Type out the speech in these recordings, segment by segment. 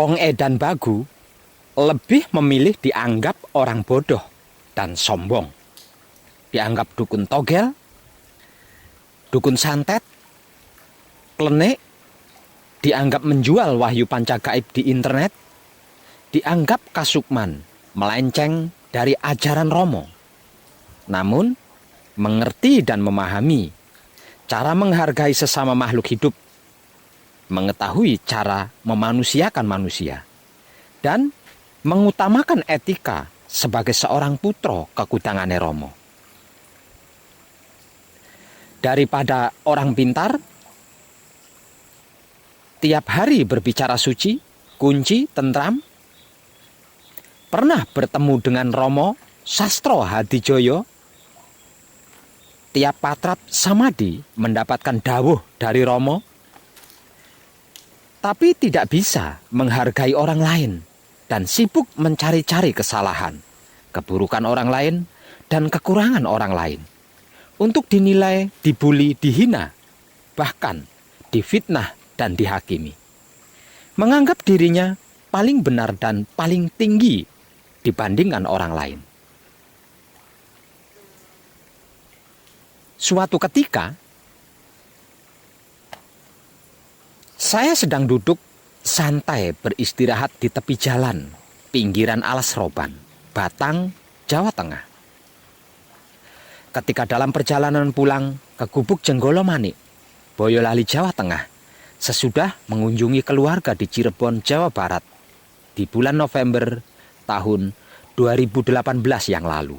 Wong edan bagu lebih memilih dianggap orang bodoh dan sombong. Dianggap dukun togel, dukun santet, klenik, dianggap menjual wahyu pancagaib di internet, dianggap kasukman, melenceng dari ajaran Romo. Namun, mengerti dan memahami cara menghargai sesama makhluk hidup, mengetahui cara memanusiakan manusia, dan mengutamakan etika sebagai seorang putra kekutangane Romo. Daripada orang pintar, tiap hari berbicara suci, kunci, tentram, pernah bertemu dengan Romo Sastro Hadijoyo, tiap patrap samadi mendapatkan dawuh dari Romo, tapi tidak bisa menghargai orang lain dan sibuk mencari-cari kesalahan, keburukan orang lain, dan kekurangan orang lain untuk dinilai, dibuli, dihina, bahkan difitnah dan dihakimi. Menganggap dirinya paling benar dan paling tinggi dibandingkan orang lain. Suatu ketika, saya sedang duduk santai beristirahat di tepi jalan, pinggiran Alas Roban, Batang, Jawa Tengah. Ketika dalam perjalanan pulang ke Gubuk Jenggolo Manik, Boyolali, Jawa Tengah, sesudah mengunjungi keluarga di Cirebon, Jawa Barat, di bulan November tahun 2018 yang lalu.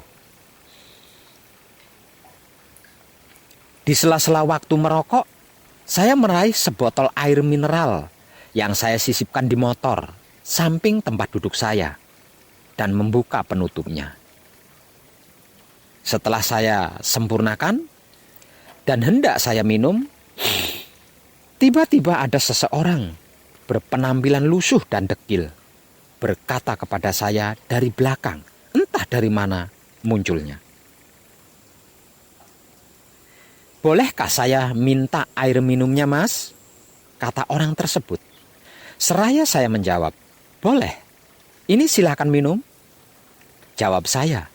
Di sela-sela waktu merokok, saya meraih sebotol air mineral yang saya sisipkan di motor samping tempat duduk saya dan membuka penutupnya. Setelah saya sempurnakan dan hendak saya minum, tiba-tiba ada seseorang berpenampilan lusuh dan dekil berkata kepada saya dari belakang, entah dari mana munculnya. "Bolehkah saya minta air minumnya, Mas?" kata orang tersebut. Seraya saya menjawab, "Boleh, ini silakan minum," jawab saya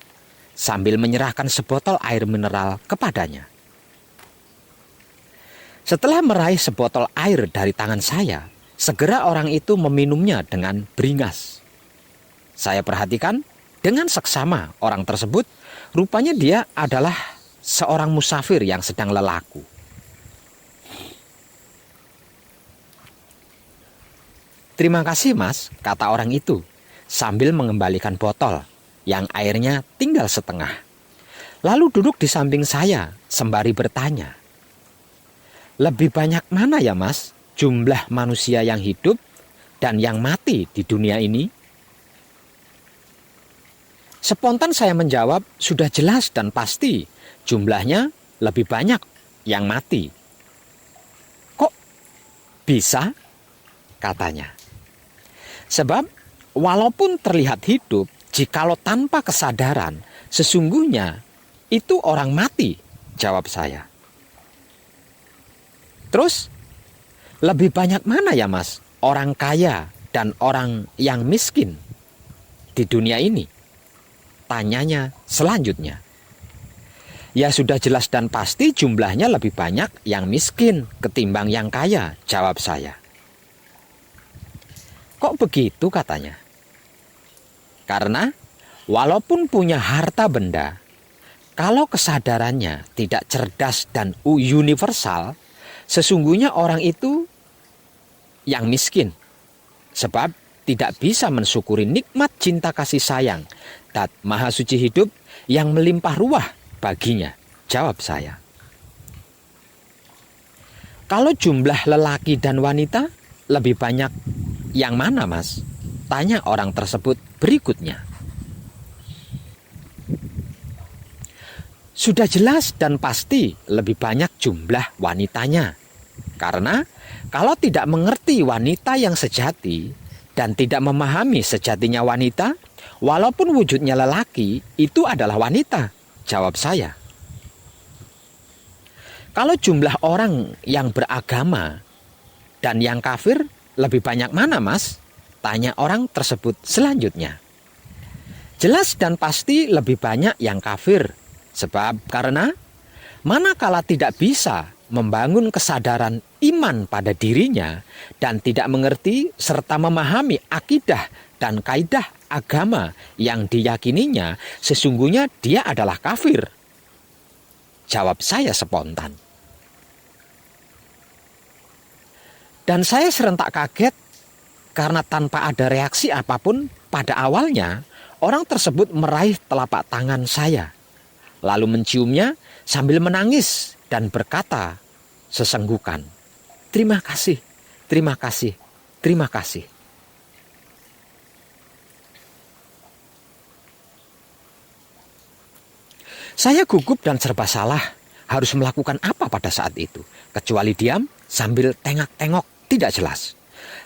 sambil menyerahkan sebotol air mineral kepadanya. Setelah meraih sebotol air dari tangan saya, segera orang itu meminumnya dengan beringas. Saya perhatikan dengan seksama orang tersebut, rupanya dia adalah seorang musafir yang sedang lelaku. "Terima kasih, Mas," kata orang itu sambil mengembalikan botol yang airnya tinggal setengah. Lalu duduk di samping saya sembari bertanya, "Lebih banyak mana ya, Mas, jumlah manusia yang hidup dan yang mati di dunia ini?" Spontan saya menjawab, "Sudah jelas dan pasti jumlahnya lebih banyak yang mati." "Kok bisa?" katanya. "Sebab walaupun terlihat hidup, jikalau tanpa kesadaran, sesungguhnya itu orang mati," jawab saya. "Terus, lebih banyak mana ya, Mas, orang kaya dan orang yang miskin di dunia ini?" tanyanya selanjutnya. "Ya sudah jelas dan pasti jumlahnya lebih banyak yang miskin ketimbang yang kaya," jawab saya. "Kok begitu?" katanya. "Karena walaupun punya harta benda, kalau kesadarannya tidak cerdas dan universal, sesungguhnya orang itu yang miskin. Sebab tidak bisa mensyukuri nikmat cinta kasih sayang Dat Maha Suci hidup yang melimpah ruah baginya," jawab saya. "Kalau jumlah lelaki dan wanita lebih banyak yang mana, Mas?" tanya orang tersebut berikutnya. "Sudah jelas dan pasti lebih banyak jumlah wanitanya. Karena kalau tidak mengerti wanita yang sejati dan tidak memahami sejatinya wanita, walaupun wujudnya lelaki, itu adalah wanita," jawab saya. "Kalau jumlah orang yang beragama dan yang kafir lebih banyak mana, Mas?" Tanya orang tersebut selanjutnya. Jelas dan pasti lebih banyak yang kafir. Sebab karena manakala tidak bisa membangun kesadaran iman pada dirinya dan tidak mengerti serta memahami akidah dan kaidah agama yang diyakininya, sesungguhnya dia adalah kafir. Jawab saya spontan. Dan saya serentak kaget karena tanpa ada reaksi apapun pada awalnya, orang tersebut meraih telapak tangan saya, lalu menciumnya sambil menangis dan berkata sesenggukan, "Terima kasih, terima kasih, terima kasih." Saya gugup dan serba salah. Harus melakukan apa pada saat itu? Kecuali diam sambil tengok-tengok tidak jelas.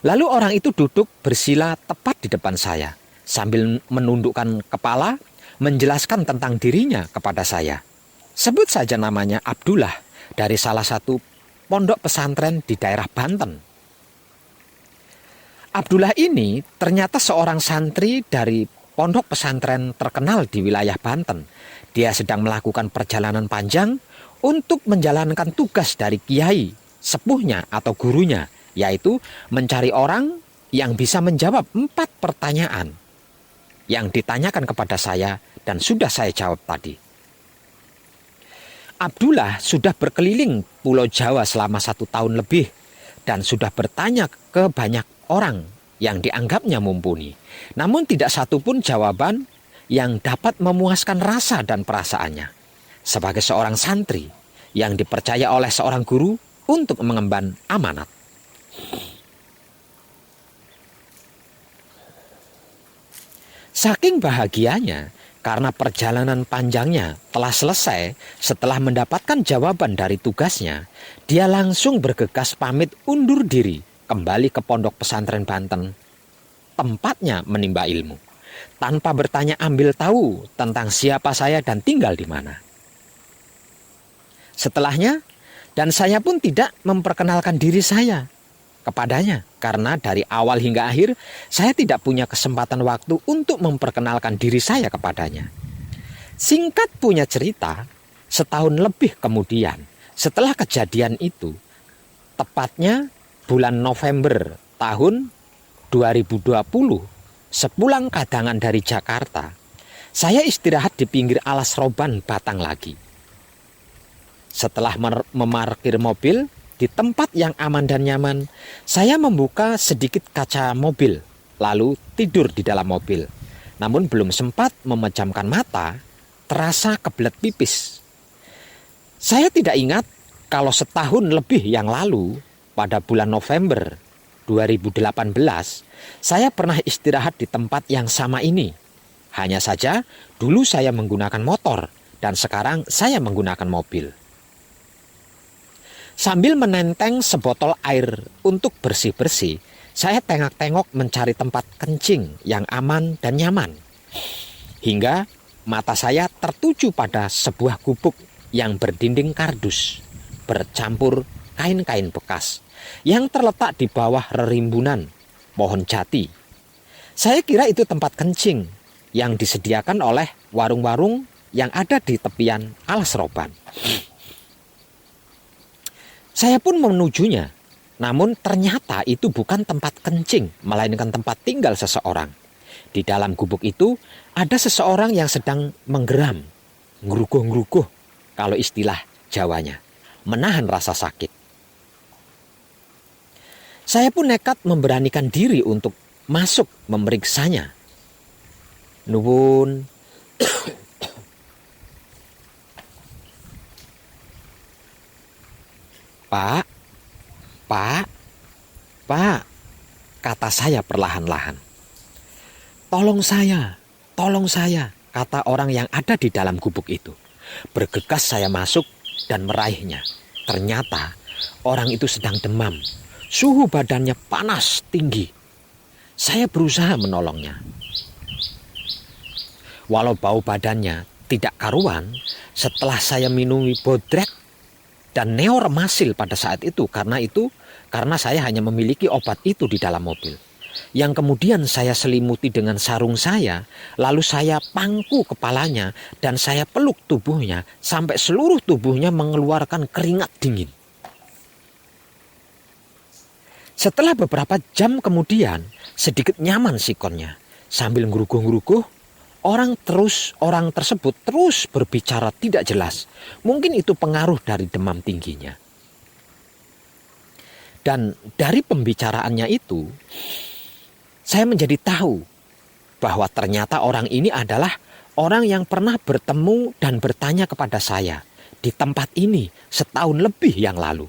Lalu orang itu duduk bersila tepat di depan saya sambil menundukkan kepala, menjelaskan tentang dirinya kepada saya. Sebut saja namanya Abdullah dari salah satu pondok pesantren di daerah Banten. Abdullah ini ternyata seorang santri dari pondok pesantren terkenal di wilayah Banten. Dia sedang melakukan perjalanan panjang untuk menjalankan tugas dari kiai, sepuhnya atau gurunya, yaitu mencari orang yang bisa menjawab 4 pertanyaan yang ditanyakan kepada saya dan sudah saya jawab tadi. Abdullah sudah berkeliling Pulau Jawa selama 1 tahun lebih dan sudah bertanya ke banyak orang yang dianggapnya mumpuni. Namun tidak satu pun jawaban yang dapat memuaskan rasa dan perasaannya. Sebagai seorang santri yang dipercaya oleh seorang guru untuk mengemban amanat. Saking bahagianya karena perjalanan panjangnya telah selesai, setelah mendapatkan jawaban dari tugasnya, dia langsung bergegas pamit undur diri kembali ke pondok pesantren Banten, tempatnya menimba ilmu, tanpa bertanya ambil tahu tentang siapa saya dan tinggal di mana. Setelahnya, dan saya pun tidak memperkenalkan diri saya kepadanya, karena dari awal hingga akhir saya tidak punya kesempatan waktu untuk memperkenalkan diri saya kepadanya. Singkat punya cerita, setahun lebih kemudian setelah kejadian itu, tepatnya bulan November tahun 2020, sepulang kadangan dari Jakarta, saya istirahat di pinggir alas roban Batang lagi. Setelah memarkir mobil di tempat yang aman dan nyaman, saya membuka sedikit kaca mobil, lalu tidur di dalam mobil. Namun belum sempat memejamkan mata, terasa kebelet pipis. Saya tidak ingat kalau setahun lebih yang lalu, pada bulan November 2018, saya pernah istirahat di tempat yang sama ini. Hanya saja dulu saya menggunakan motor dan sekarang saya menggunakan mobil. Sambil menenteng sebotol air untuk bersih-bersih, saya tengok-tengok mencari tempat kencing yang aman dan nyaman. Hingga mata saya tertuju pada sebuah gubuk yang berdinding kardus, bercampur kain-kain bekas, yang terletak di bawah rerimbunan pohon jati. Saya kira itu tempat kencing yang disediakan oleh warung-warung yang ada di tepian alas roban. Saya pun menujunya, namun ternyata itu bukan tempat kencing, melainkan tempat tinggal seseorang. Di dalam gubuk itu ada seseorang yang sedang menggeram, ngeruguh-ngeruguh kalau istilah Jawanya, menahan rasa sakit. Saya pun nekat memberanikan diri untuk masuk memeriksanya. Nuwun. Pak, kata saya perlahan-lahan. Tolong saya, kata orang yang ada di dalam gubuk itu. Bergegas saya masuk dan meraihnya. Ternyata orang itu sedang demam. Suhu badannya panas tinggi. Saya berusaha menolongnya. Walau bau badannya tidak karuan, setelah saya minumi bodrek dan neoremasil pada saat itu, karena saya hanya memiliki obat itu di dalam mobil. yang kemudian saya selimuti dengan sarung saya, lalu saya pangku kepalanya dan saya peluk tubuhnya sampai seluruh tubuhnya mengeluarkan keringat dingin. Setelah beberapa jam kemudian, sedikit nyaman sikonnya. Sambil ngeruguh-ngeruguh, orang tersebut terus berbicara tidak jelas. Mungkin itu pengaruh dari demam tingginya. Dan dari pembicaraannya itu, saya menjadi tahu bahwa ternyata orang ini adalah orang yang pernah bertemu dan bertanya kepada saya di tempat ini setahun lebih yang lalu.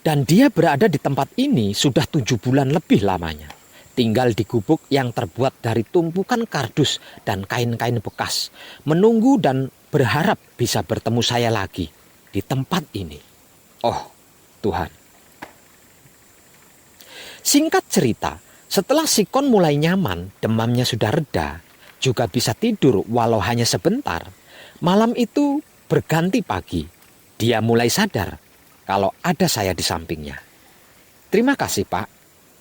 Dan dia berada di tempat ini sudah 7 bulan lebih lamanya. Tinggal di gubuk yang terbuat dari tumpukan kardus dan kain-kain bekas. Menunggu dan berharap bisa bertemu saya lagi di tempat ini. Oh Tuhan. Singkat cerita, setelah Sikon mulai nyaman, demamnya sudah reda, juga bisa tidur walau hanya sebentar. Malam itu berganti pagi. Dia mulai sadar kalau ada saya di sampingnya. Terima kasih Pak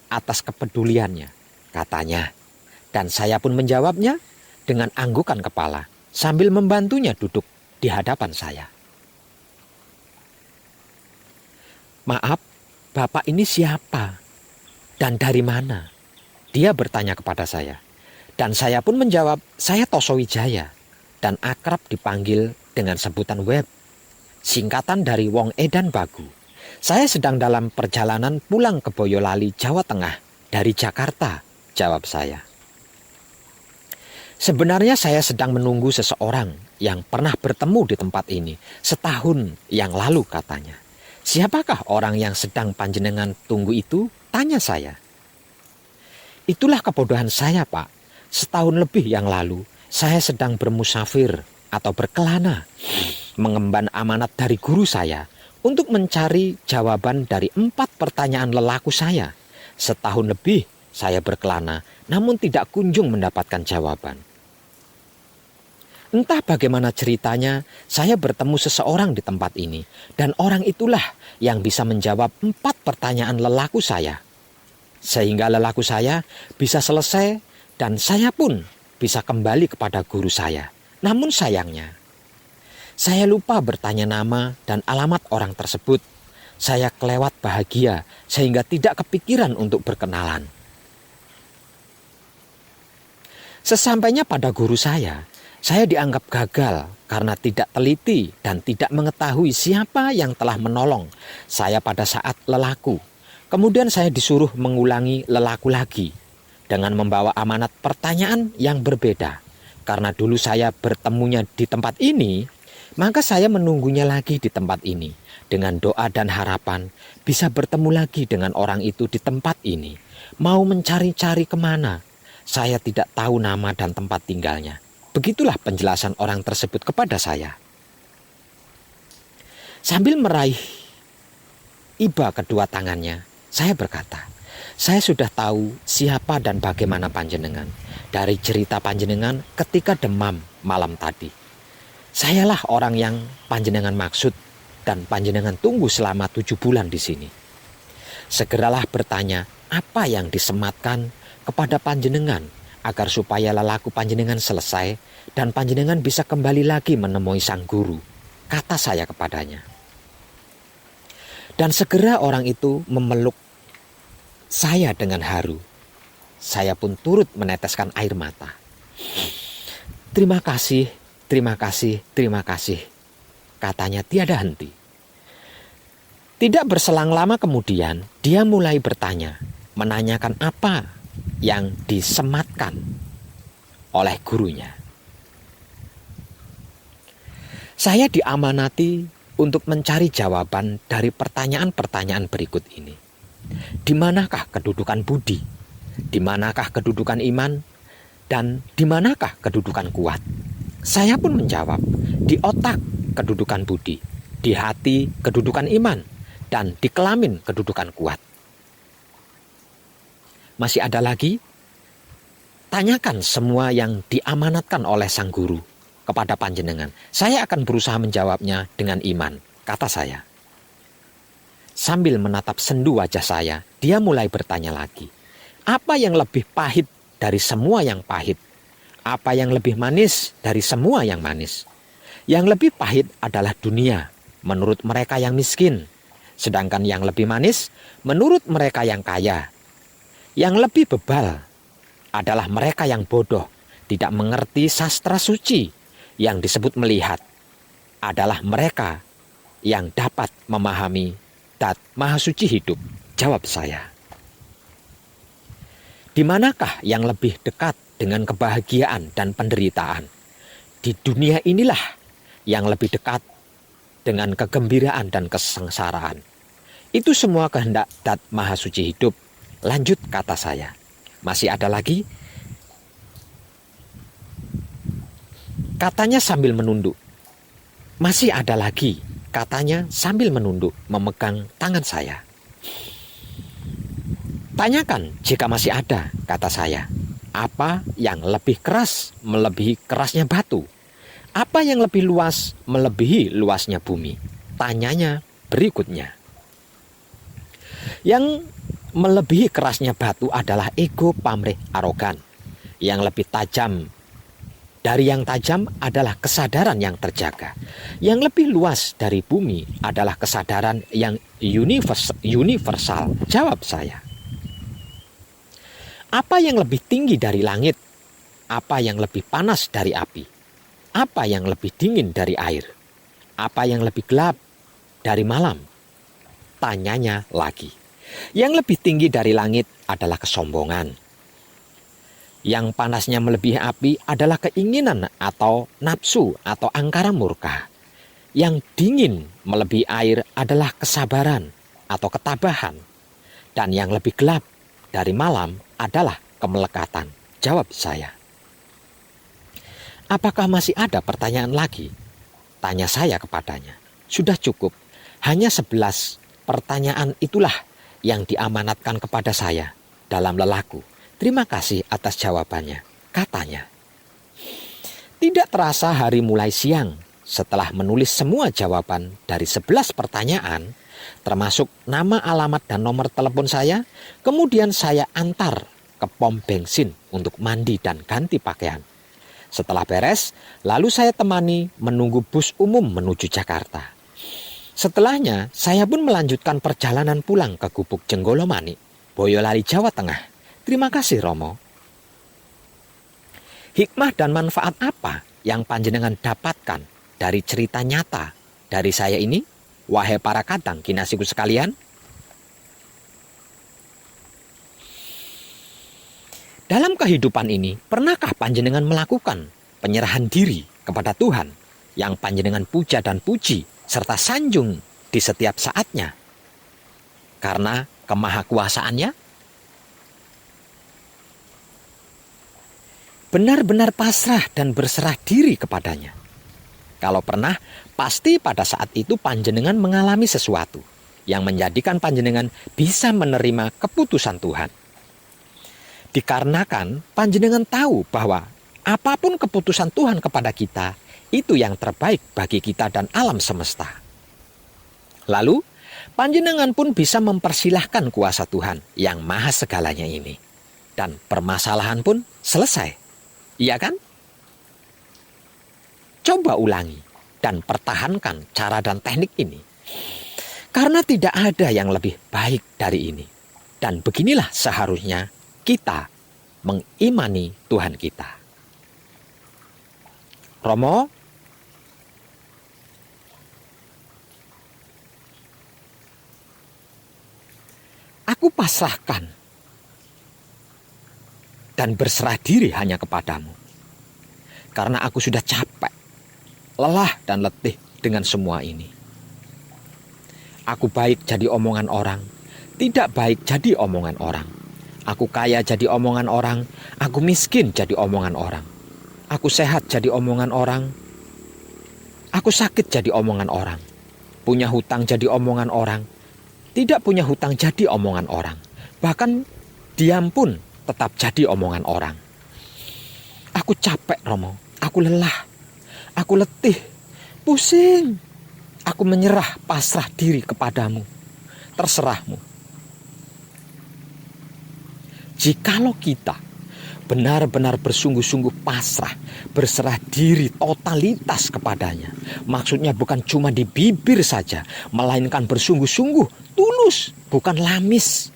atas kepeduliannya, katanya. Dan saya pun menjawabnya dengan anggukan kepala sambil membantunya duduk di hadapan saya. Maaf, Bapak ini siapa? Dan dari mana? Dia bertanya kepada saya. Dan saya pun menjawab, saya Toso Wijaya dan akrab dipanggil dengan sebutan Web. Singkatan dari Wong Edan Bagu. Saya sedang dalam perjalanan pulang ke Boyolali, Jawa Tengah dari Jakarta, jawab saya. Sebenarnya saya sedang menunggu seseorang yang pernah bertemu di tempat ini setahun yang lalu, katanya. Siapakah orang yang sedang panjenengan tunggu itu? Tanya saya. Itulah kebodohan saya, Pak. Setahun lebih yang lalu saya sedang bermusafir atau berkelana, mengemban amanat dari guru saya untuk mencari jawaban dari 4 pertanyaan lelaku saya. Setahun lebih saya berkelana, namun tidak kunjung mendapatkan jawaban. Entah bagaimana ceritanya, saya bertemu seseorang di tempat ini, dan orang itulah yang bisa menjawab 4 pertanyaan lelaku saya. Sehingga lelaku saya bisa selesai dan saya pun bisa kembali kepada guru saya. Namun sayangnya, saya lupa bertanya nama dan alamat orang tersebut. Saya kelewat bahagia sehingga tidak kepikiran untuk berkenalan. Sesampainya pada guru saya dianggap gagal karena tidak teliti dan tidak mengetahui siapa yang telah menolong saya pada saat lelaku. Kemudian saya disuruh mengulangi lelaku lagi dengan membawa amanat pertanyaan yang berbeda. Karena dulu saya bertemunya di tempat ini, maka saya menunggunya lagi di tempat ini. Dengan doa dan harapan bisa bertemu lagi dengan orang itu di tempat ini. Mau mencari-cari kemana, saya tidak tahu nama dan tempat tinggalnya. Begitulah penjelasan orang tersebut kepada saya. Sambil meraih iba kedua tangannya, saya berkata, saya sudah tahu siapa dan bagaimana panjenengan dari cerita panjenengan ketika demam malam tadi. Sayalah orang yang panjenengan maksud dan panjenengan tunggu selama 7 bulan di sini. Segeralah bertanya apa yang disematkan kepada panjenengan agar supaya lelaku panjenengan selesai dan panjenengan bisa kembali lagi menemui sang guru, kata saya kepadanya. Dan segera orang itu memeluk saya dengan haru. Saya pun turut meneteskan air mata. Terima kasih, terima kasih, terima kasih, katanya tiada henti. Tidak berselang lama kemudian, dia mulai bertanya, menanyakan apa yang disematkan oleh gurunya. Saya diamanati untuk mencari jawaban dari pertanyaan-pertanyaan berikut ini. Di manakah kedudukan budi? Di manakah kedudukan iman? Dan di manakah kedudukan kuat? Saya pun menjawab, di otak kedudukan budi, di hati kedudukan iman, dan di kelamin kedudukan kuat. Masih ada lagi? Tanyakan semua yang diamanatkan oleh sang guru kepada panjenengan. Saya akan berusaha menjawabnya dengan iman, kata saya. Sambil menatap sendu wajah saya, dia mulai bertanya lagi. Apa yang lebih pahit dari semua yang pahit? Apa yang lebih manis dari semua yang manis? Yang lebih pahit adalah dunia, menurut mereka yang miskin. Sedangkan yang lebih manis, menurut mereka yang kaya. Yang lebih bebal adalah mereka yang bodoh, tidak mengerti sastra suci. Yang disebut melihat adalah mereka yang dapat memahami Dat Maha Suci hidup. Jawab saya. Di manakah yang lebih dekat dengan kebahagiaan dan penderitaan? Di dunia inilah yang lebih dekat dengan kegembiraan dan kesengsaraan. Itu semua kehendak Dat Maha Suci hidup. Lanjut kata saya. Masih ada lagi? Katanya sambil menunduk. Masih ada lagi, katanya sambil menunduk memegang tangan saya. Tanyakan jika masih ada, kata saya. Apa yang lebih keras melebihi kerasnya batu? Apa yang lebih luas melebihi luasnya bumi? Tanyanya berikutnya. Yang melebihi kerasnya batu adalah ego, pamrih, arogan. Yang lebih tajam dari yang tajam adalah kesadaran yang terjaga. Yang lebih luas dari bumi adalah kesadaran yang universal. Jawab saya. Apa yang lebih tinggi dari langit? Apa yang lebih panas dari api? Apa yang lebih dingin dari air? Apa yang lebih gelap dari malam? Tanyanya lagi. Yang lebih tinggi dari langit adalah kesombongan. Yang panasnya melebihi api adalah keinginan atau nafsu atau angkara murka. Yang dingin melebihi air adalah kesabaran atau ketabahan. Dan yang lebih gelap dari malam adalah kemelekatan. Jawab saya. Apakah masih ada pertanyaan lagi? Tanya saya kepadanya. Sudah cukup. Hanya 11 pertanyaan itulah yang diamanatkan kepada saya dalam lelaku. Terima kasih atas jawabannya, katanya. Tidak terasa hari mulai siang. Setelah menulis semua jawaban dari 11 pertanyaan, termasuk nama, alamat, dan nomor telepon saya, kemudian saya antar ke pom bensin untuk mandi dan ganti pakaian. Setelah beres, lalu saya temani menunggu bus umum menuju Jakarta. Setelahnya, saya pun melanjutkan perjalanan pulang ke Gubuk Jenggolomani, Boyolali, Jawa Tengah. Terima kasih, Romo. Hikmah dan manfaat apa yang panjenengan dapatkan dari cerita nyata dari saya ini, wahai para kadang kinasiku sekalian? Dalam kehidupan ini, pernahkah panjenengan melakukan penyerahan diri kepada Tuhan yang panjenengan puja dan puji serta sanjung di setiap saatnya karena kemahakuasaannya? Benar-benar pasrah dan berserah diri kepadanya. Kalau pernah, pasti pada saat itu panjenengan mengalami sesuatu yang menjadikan panjenengan bisa menerima keputusan Tuhan. Dikarenakan panjenengan tahu bahwa apapun keputusan Tuhan kepada kita, itu yang terbaik bagi kita dan alam semesta. Lalu, panjenengan pun bisa mempersilahkan kuasa Tuhan yang maha segalanya ini. Dan permasalahan pun selesai. Iya kan? Coba ulangi dan pertahankan cara dan teknik ini. Karena tidak ada yang lebih baik dari ini. Dan beginilah seharusnya kita mengimani Tuhan kita. Romo, aku pasrahkan dan berserah diri hanya kepadamu. Karena aku sudah capek, lelah dan letih dengan semua ini. Aku baik jadi omongan orang, tidak baik jadi omongan orang. Aku kaya jadi omongan orang, aku miskin jadi omongan orang. Aku sehat jadi omongan orang, aku sakit jadi omongan orang. Punya hutang jadi omongan orang, tidak punya hutang jadi omongan orang. Bahkan diam pun tetap jadi omongan orang. Aku capek, Romo. Aku lelah. Aku letih. Pusing. Aku menyerah pasrah diri kepadamu. terserahmu. Jikalau kita benar-benar bersungguh-sungguh pasrah, berserah diri totalitas kepadanya. Maksudnya bukan cuma di bibir saja, melainkan bersungguh-sungguh, tulus, bukan lamis.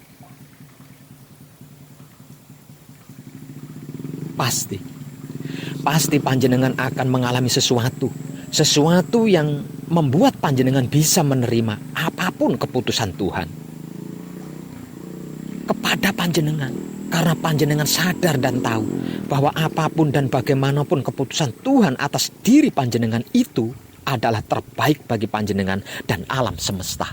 Pasti panjenengan akan mengalami sesuatu yang membuat panjenengan bisa menerima apapun keputusan Tuhan kepada panjenengan. Karena panjenengan sadar dan tahu bahwa apapun dan bagaimanapun keputusan Tuhan atas diri panjenengan itu adalah terbaik bagi panjenengan dan alam semesta.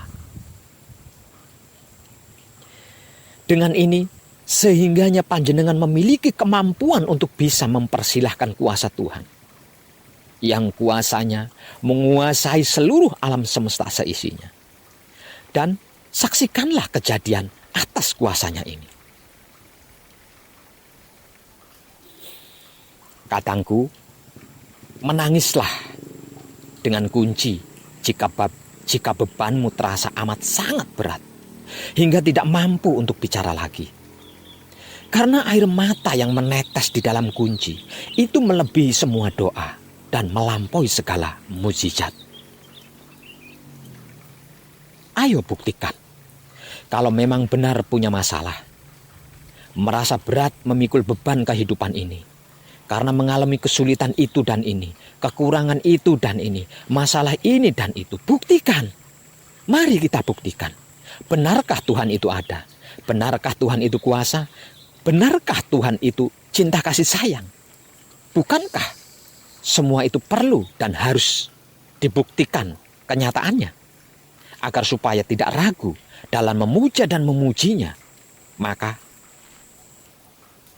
Dengan ini, sehingganya panjenengan memiliki kemampuan untuk bisa mempersilahkan kuasa Tuhan, yang kuasanya menguasai seluruh alam semesta seisinya. Dan saksikanlah kejadian atas kuasanya ini. Katangku, menangislah dengan kunci jika bebanmu terasa amat sangat berat, hingga tidak mampu untuk bicara lagi. Karena air mata yang menetes di dalam kunci itu melebihi semua doa dan melampaui segala mukjizat. Ayo buktikan, kalau memang benar punya masalah, merasa berat memikul beban kehidupan ini, karena mengalami kesulitan itu dan ini, kekurangan itu dan ini, masalah ini dan itu. Buktikan. Mari kita buktikan. Benarkah Tuhan itu ada? Benarkah Tuhan itu kuasa? Benarkah Tuhan itu cinta kasih sayang? Bukankah semua itu perlu dan harus dibuktikan kenyataannya? Agar supaya tidak ragu dalam memuja dan memujinya. Maka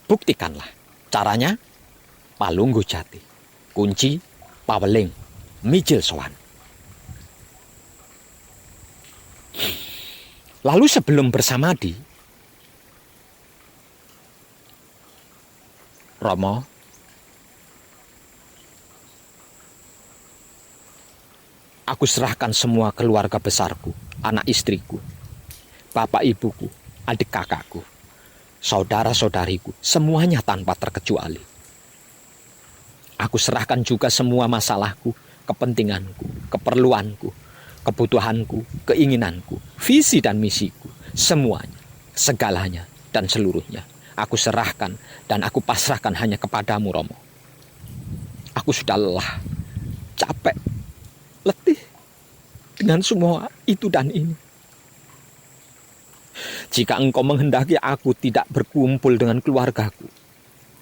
buktikanlah. Caranya, Palungguh Jati, kunci paweling mijil sowan. Lalu sebelum bersamadi, Romo, aku serahkan semua keluarga besarku, anak istriku, bapak ibuku, adik kakakku, saudara-saudariku, semuanya tanpa terkecuali. Aku serahkan juga semua masalahku, kepentinganku, keperluanku, kebutuhanku, keinginanku, visi dan misiku, semuanya, segalanya dan seluruhnya. Aku serahkan dan aku pasrahkan hanya kepadamu, Romo. Aku sudah lelah, capek, letih dengan semua itu dan ini. Jika Engkau menghendaki aku tidak berkumpul dengan keluargaku,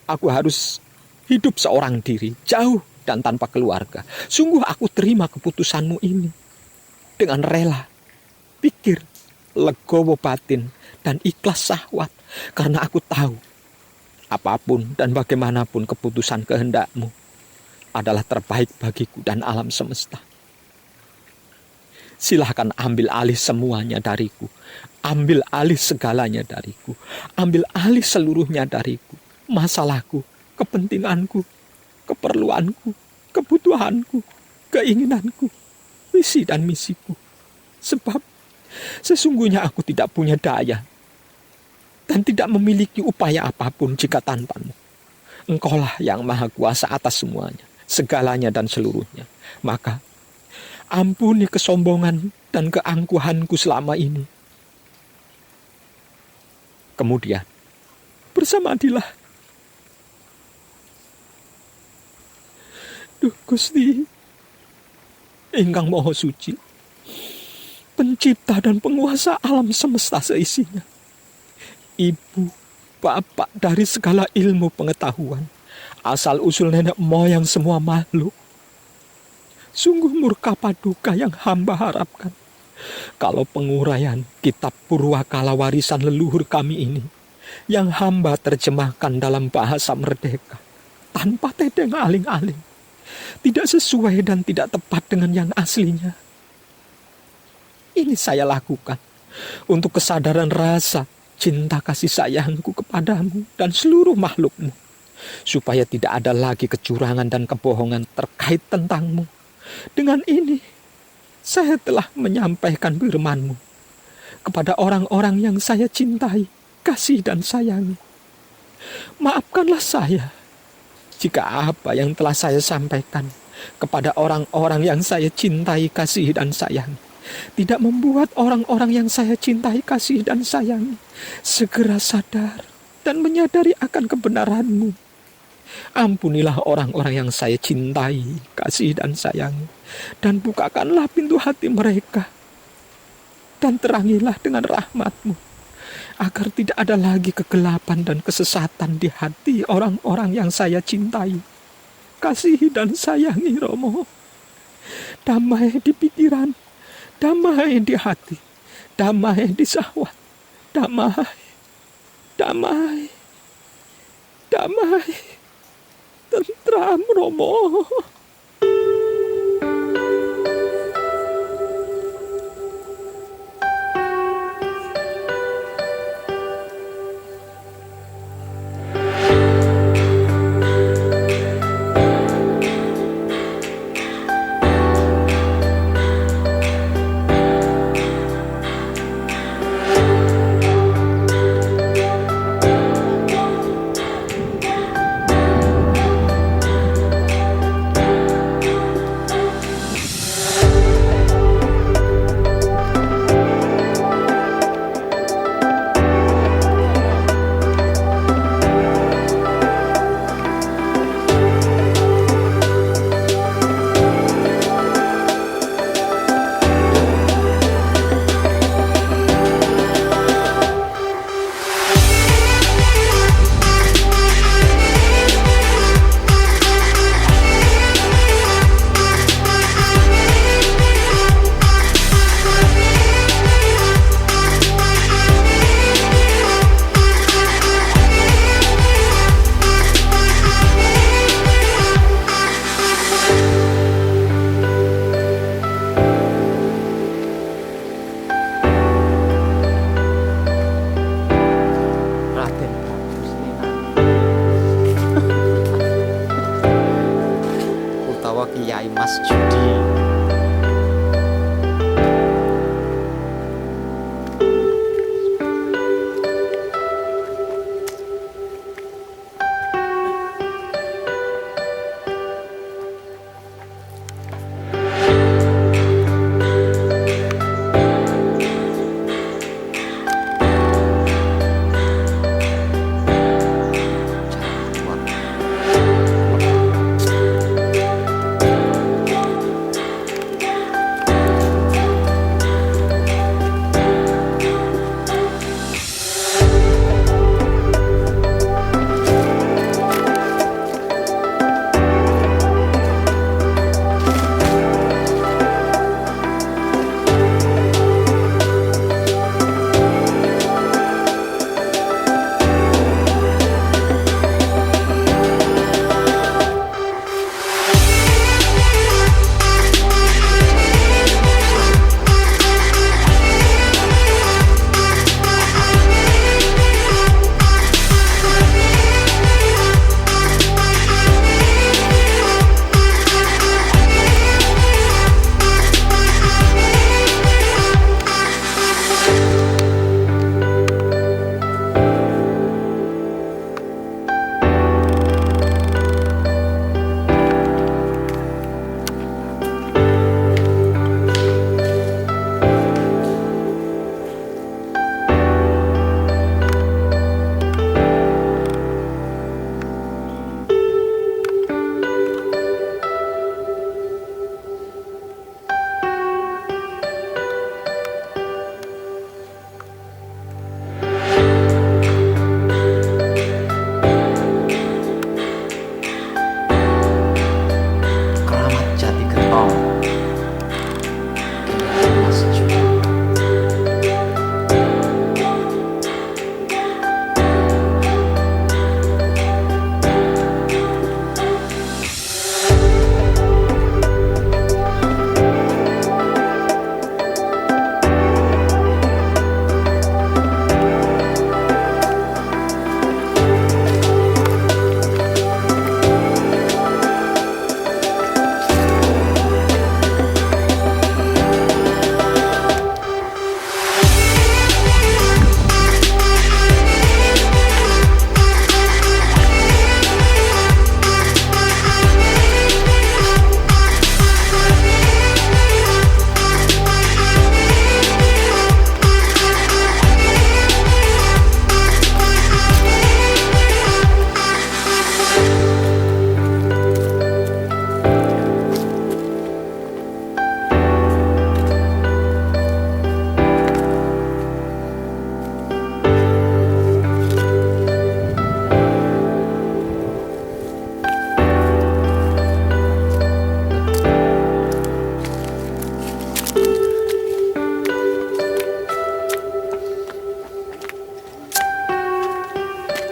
aku harus hidup seorang diri, jauh dan tanpa keluarga. Sungguh aku terima keputusanmu ini dengan rela, pikir, legowo batin, dan ikhlas syahwat. Karena aku tahu, apapun dan bagaimanapun keputusan kehendakmu adalah terbaik bagiku dan alam semesta. Silahkan ambil alih semuanya dariku. Ambil alih segalanya dariku. Ambil alih seluruhnya dariku. Masalahku, kepentinganku, keperluanku, kebutuhanku, keinginanku, visi dan misiku. Sebab sesungguhnya aku tidak punya daya dan tidak memiliki upaya apapun jika tanpamu. Engkaulah yang maha kuasa atas semuanya, segalanya dan seluruhnya. Maka ampuni kesombongan dan keangkuhanku selama ini. Kemudian bersamadilah. Duh Gusti, Ingkang Maha Suci, pencipta dan penguasa alam semesta seisinya, ibu, bapak dari segala ilmu pengetahuan, asal usul nenek moyang semua makhluk. Sungguh murka paduka yang hamba harapkan, kalau penguraian kitab Purwakala warisan leluhur kami ini, yang hamba terjemahkan dalam bahasa merdeka, tanpa tedeng aling-aling, tidak sesuai dan tidak tepat dengan yang aslinya. Ini saya lakukan untuk kesadaran rasa cinta kasih sayangku kepadamu dan seluruh makhlukmu, supaya tidak ada lagi kecurangan dan kebohongan terkait tentangmu. Dengan ini, saya telah menyampaikan firman-Mu kepada orang-orang yang saya cintai, kasih dan sayangi. Maafkanlah saya jika apa yang telah saya sampaikan kepada orang-orang yang saya cintai, kasih dan sayangi tidak membuat orang-orang yang saya cintai, kasih dan sayangi segera sadar dan menyadari akan kebenaran-Mu. Ampunilah orang-orang yang saya cintai, kasih dan sayangi, dan bukakanlah pintu hati mereka, dan terangilah dengan rahmat-Mu, agar tidak ada lagi kegelapan dan kesesatan di hati orang-orang yang saya cintai, kasih dan sayangi Romo. Damai di pikiran, damai di hati, damai di syahwat, damai, damai, damai, tentram Romo. Kiai Mas Judi.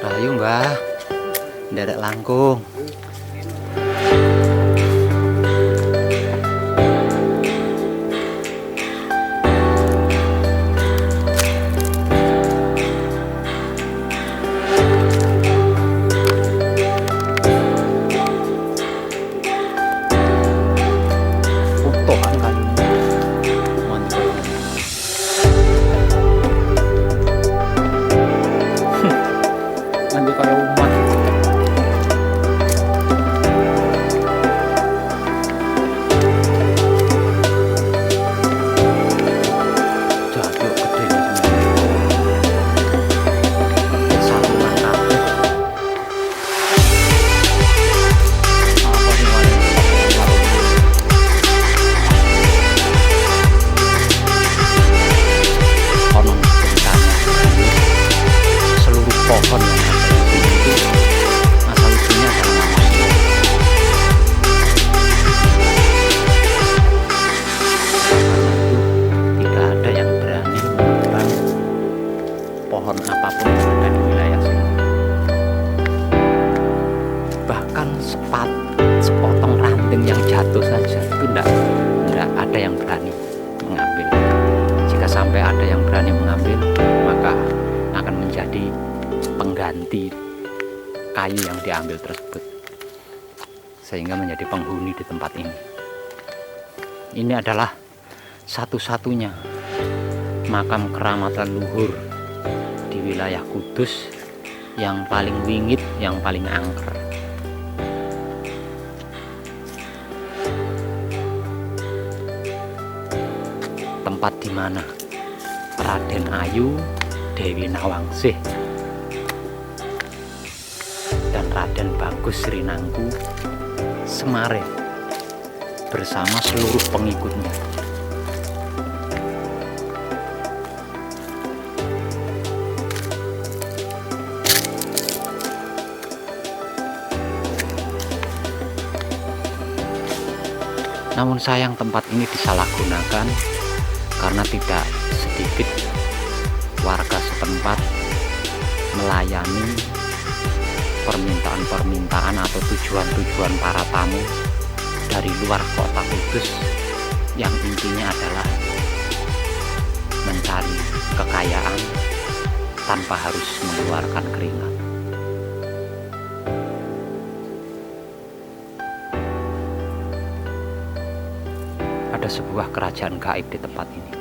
Ayo mbah, nderek langkung. Pohon apapun yang ada di wilayah sini, bahkan sepotong ranting yang jatuh saja itu enggak ada yang berani mengambil. Jika sampai ada yang berani mengambil, maka akan menjadi pengganti kayu yang diambil tersebut, sehingga menjadi penghuni di tempat ini. Ini adalah satu-satunya makam keramat leluhur di wilayah Kudus yang paling wingit, yang paling angker. Tempat di mana Raden Ayu, Dewi Nawangsih, dan Raden Bagus Rinangku Semare bersama seluruh pengikutnya Namun sayang tempat ini disalahgunakan karena tidak sedikit warga setempat melayani permintaan-permintaan atau tujuan-tujuan para tamu dari luar kota Kudus yang intinya adalah mencari kekayaan tanpa harus mengeluarkan keringat. Ada sebuah kerajaan gaib di tempat ini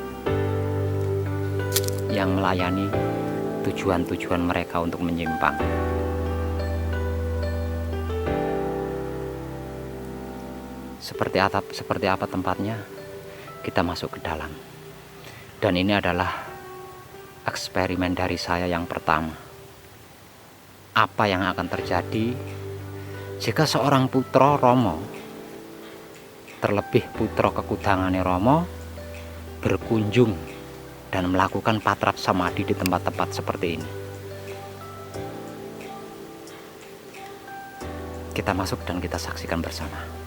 yang melayani tujuan-tujuan mereka untuk menyimpang. Seperti apa tempatnya? Kita masuk ke dalam. Dan ini adalah eksperimen dari saya yang pertama. Apa yang akan terjadi jika seorang putra Romo, terlebih putra kekudangane Romo, berkunjung dan melakukan patrap samadhi di tempat-tempat seperti ini. Kita masuk dan kita saksikan bersama.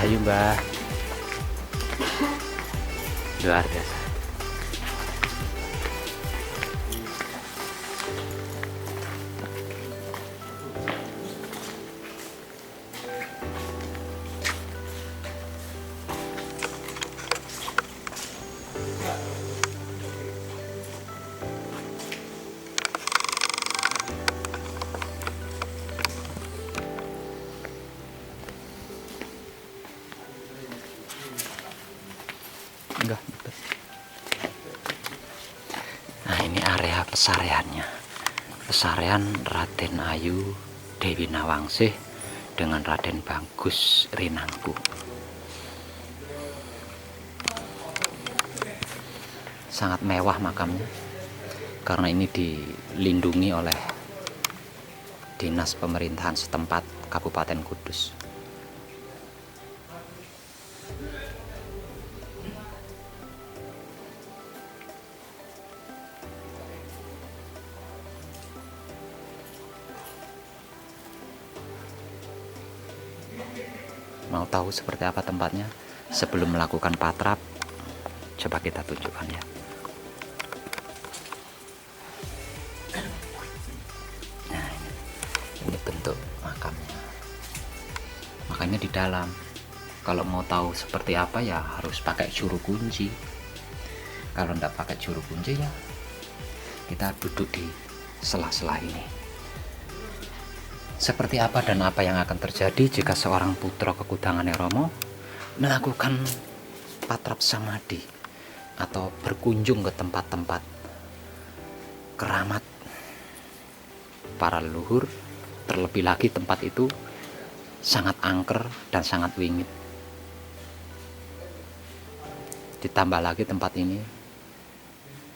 Ayo Mbah, luar biasa. Enggak. Nah, ini area pesareannya. Pesarean Raden Ayu, Dewi Nawangsih dengan Raden Bagus Rinangku. Sangat mewah makamnya karena ini dilindungi oleh Dinas Pemerintahan setempat Kabupaten Kudus. Mau tahu seperti apa tempatnya? Sebelum melakukan patrap, coba kita tunjukkan ya. Nah, ini bentuk makamnya. Makanya di dalam, kalau mau tahu seperti apa ya harus pakai juru kunci. Kalau enggak pakai juru kunci ya kita duduk di sela-sela ini. Seperti apa dan apa yang akan terjadi jika seorang putra Kekudangan Romo melakukan patrap samadhi atau berkunjung ke tempat-tempat keramat para leluhur, terlebih lagi tempat itu sangat angker dan sangat wingit. Ditambah lagi tempat ini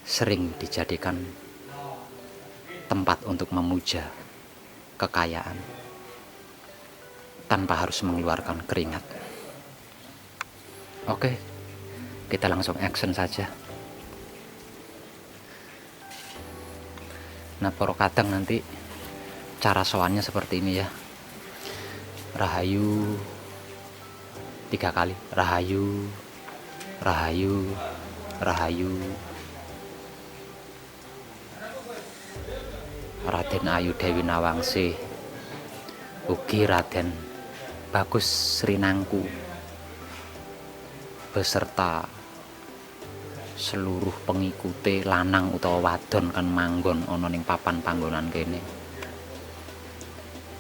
sering dijadikan tempat untuk memuja kekayaan tanpa harus mengeluarkan keringat. Oke, kita langsung action saja. Nah, poro kadang nanti cara sowannya seperti ini ya. Rahayu 3 kali. Rahayu, rahayu, rahayu. Raden Ayu Dewi Nawangsi, ugi Raden Bagus Srinangku beserta seluruh pengikuti lanang utawa wadon kan manggon ana ning papan panggonan kene.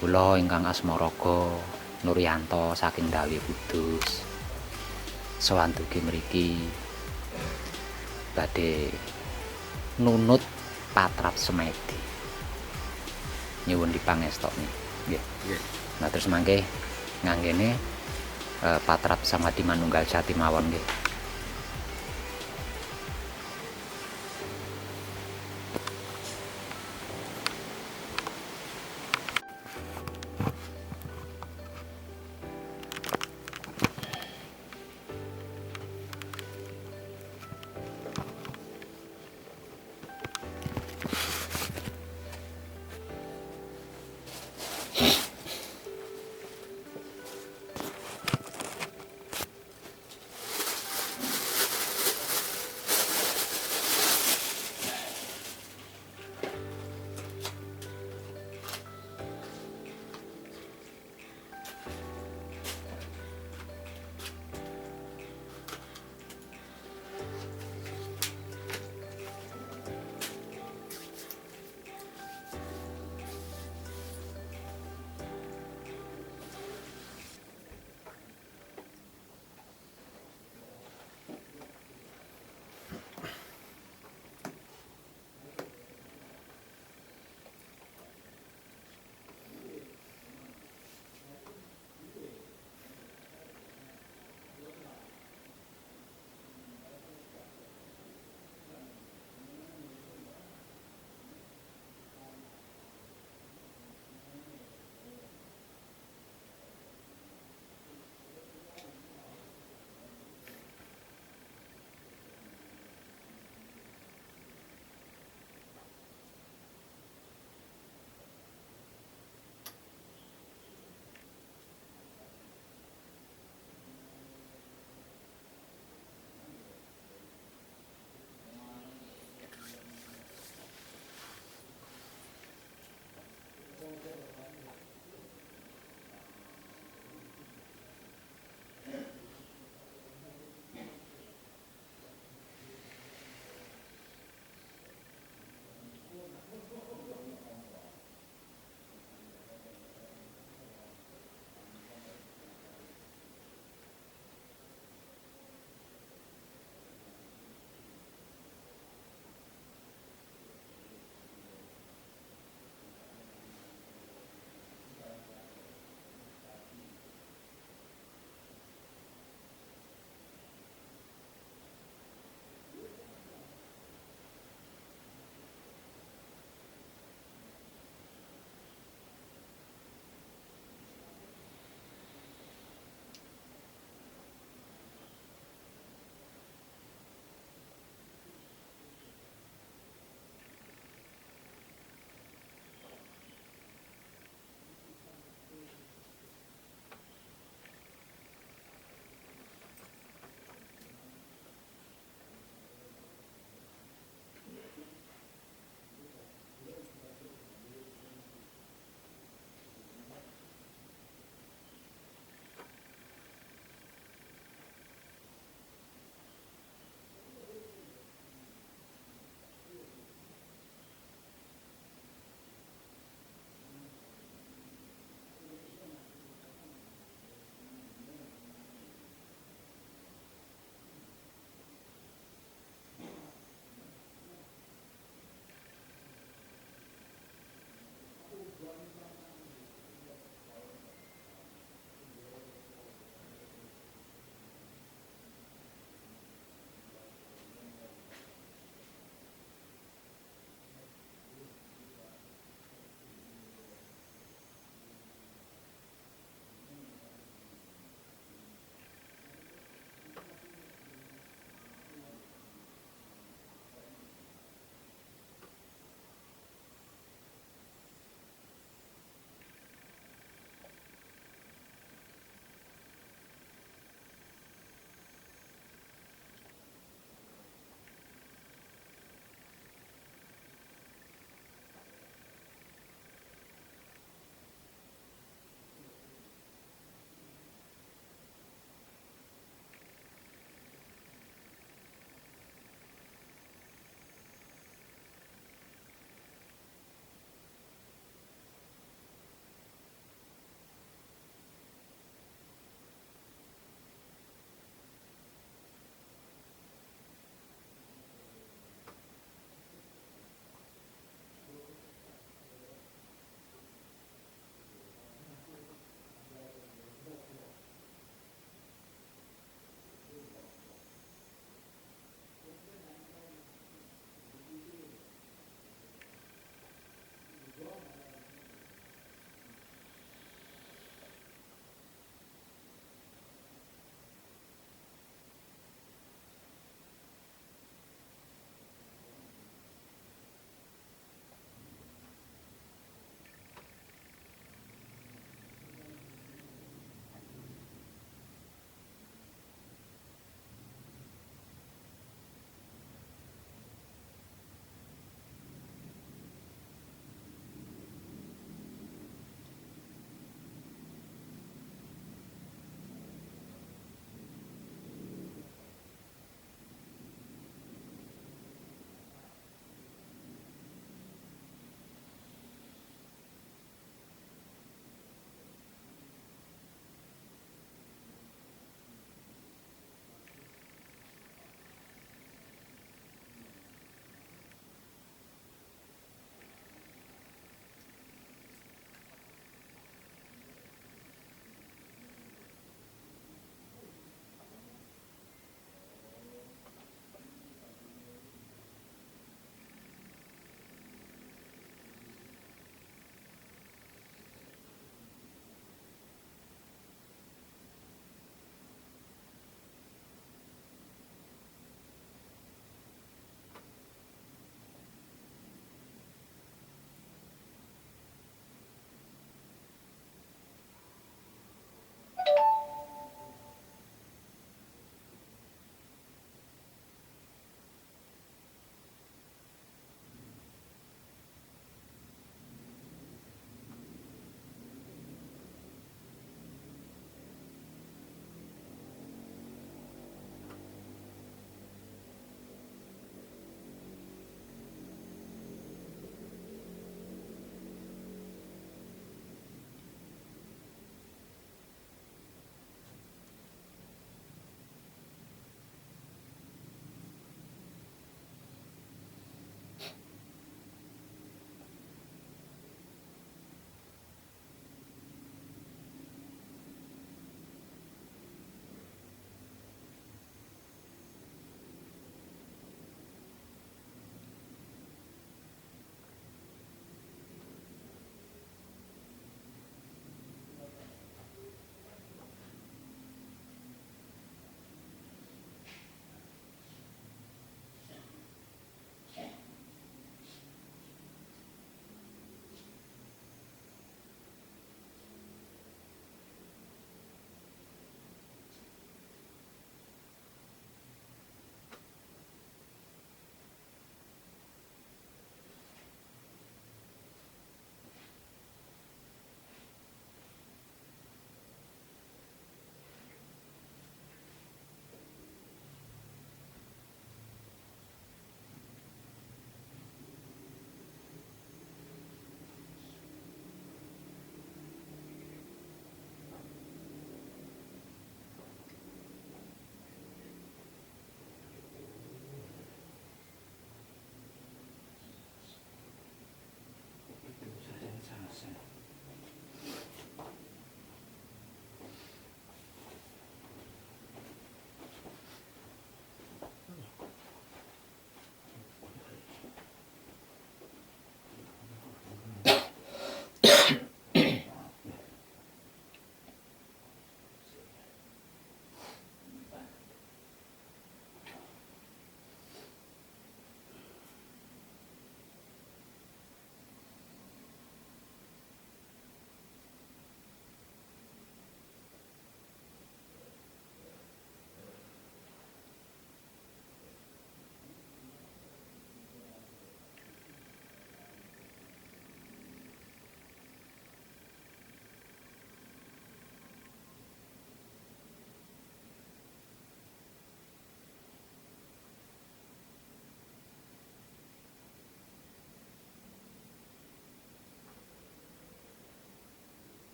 Kula ingkang asma Raga Nuryanto saking Dawi Kudus sowan dugi mriki badhe nunut patrap semedi. Nyuwun dipangestoni nggih. Nah terus mangke nganggene patrap samadhi manunggal jati mawon nggih.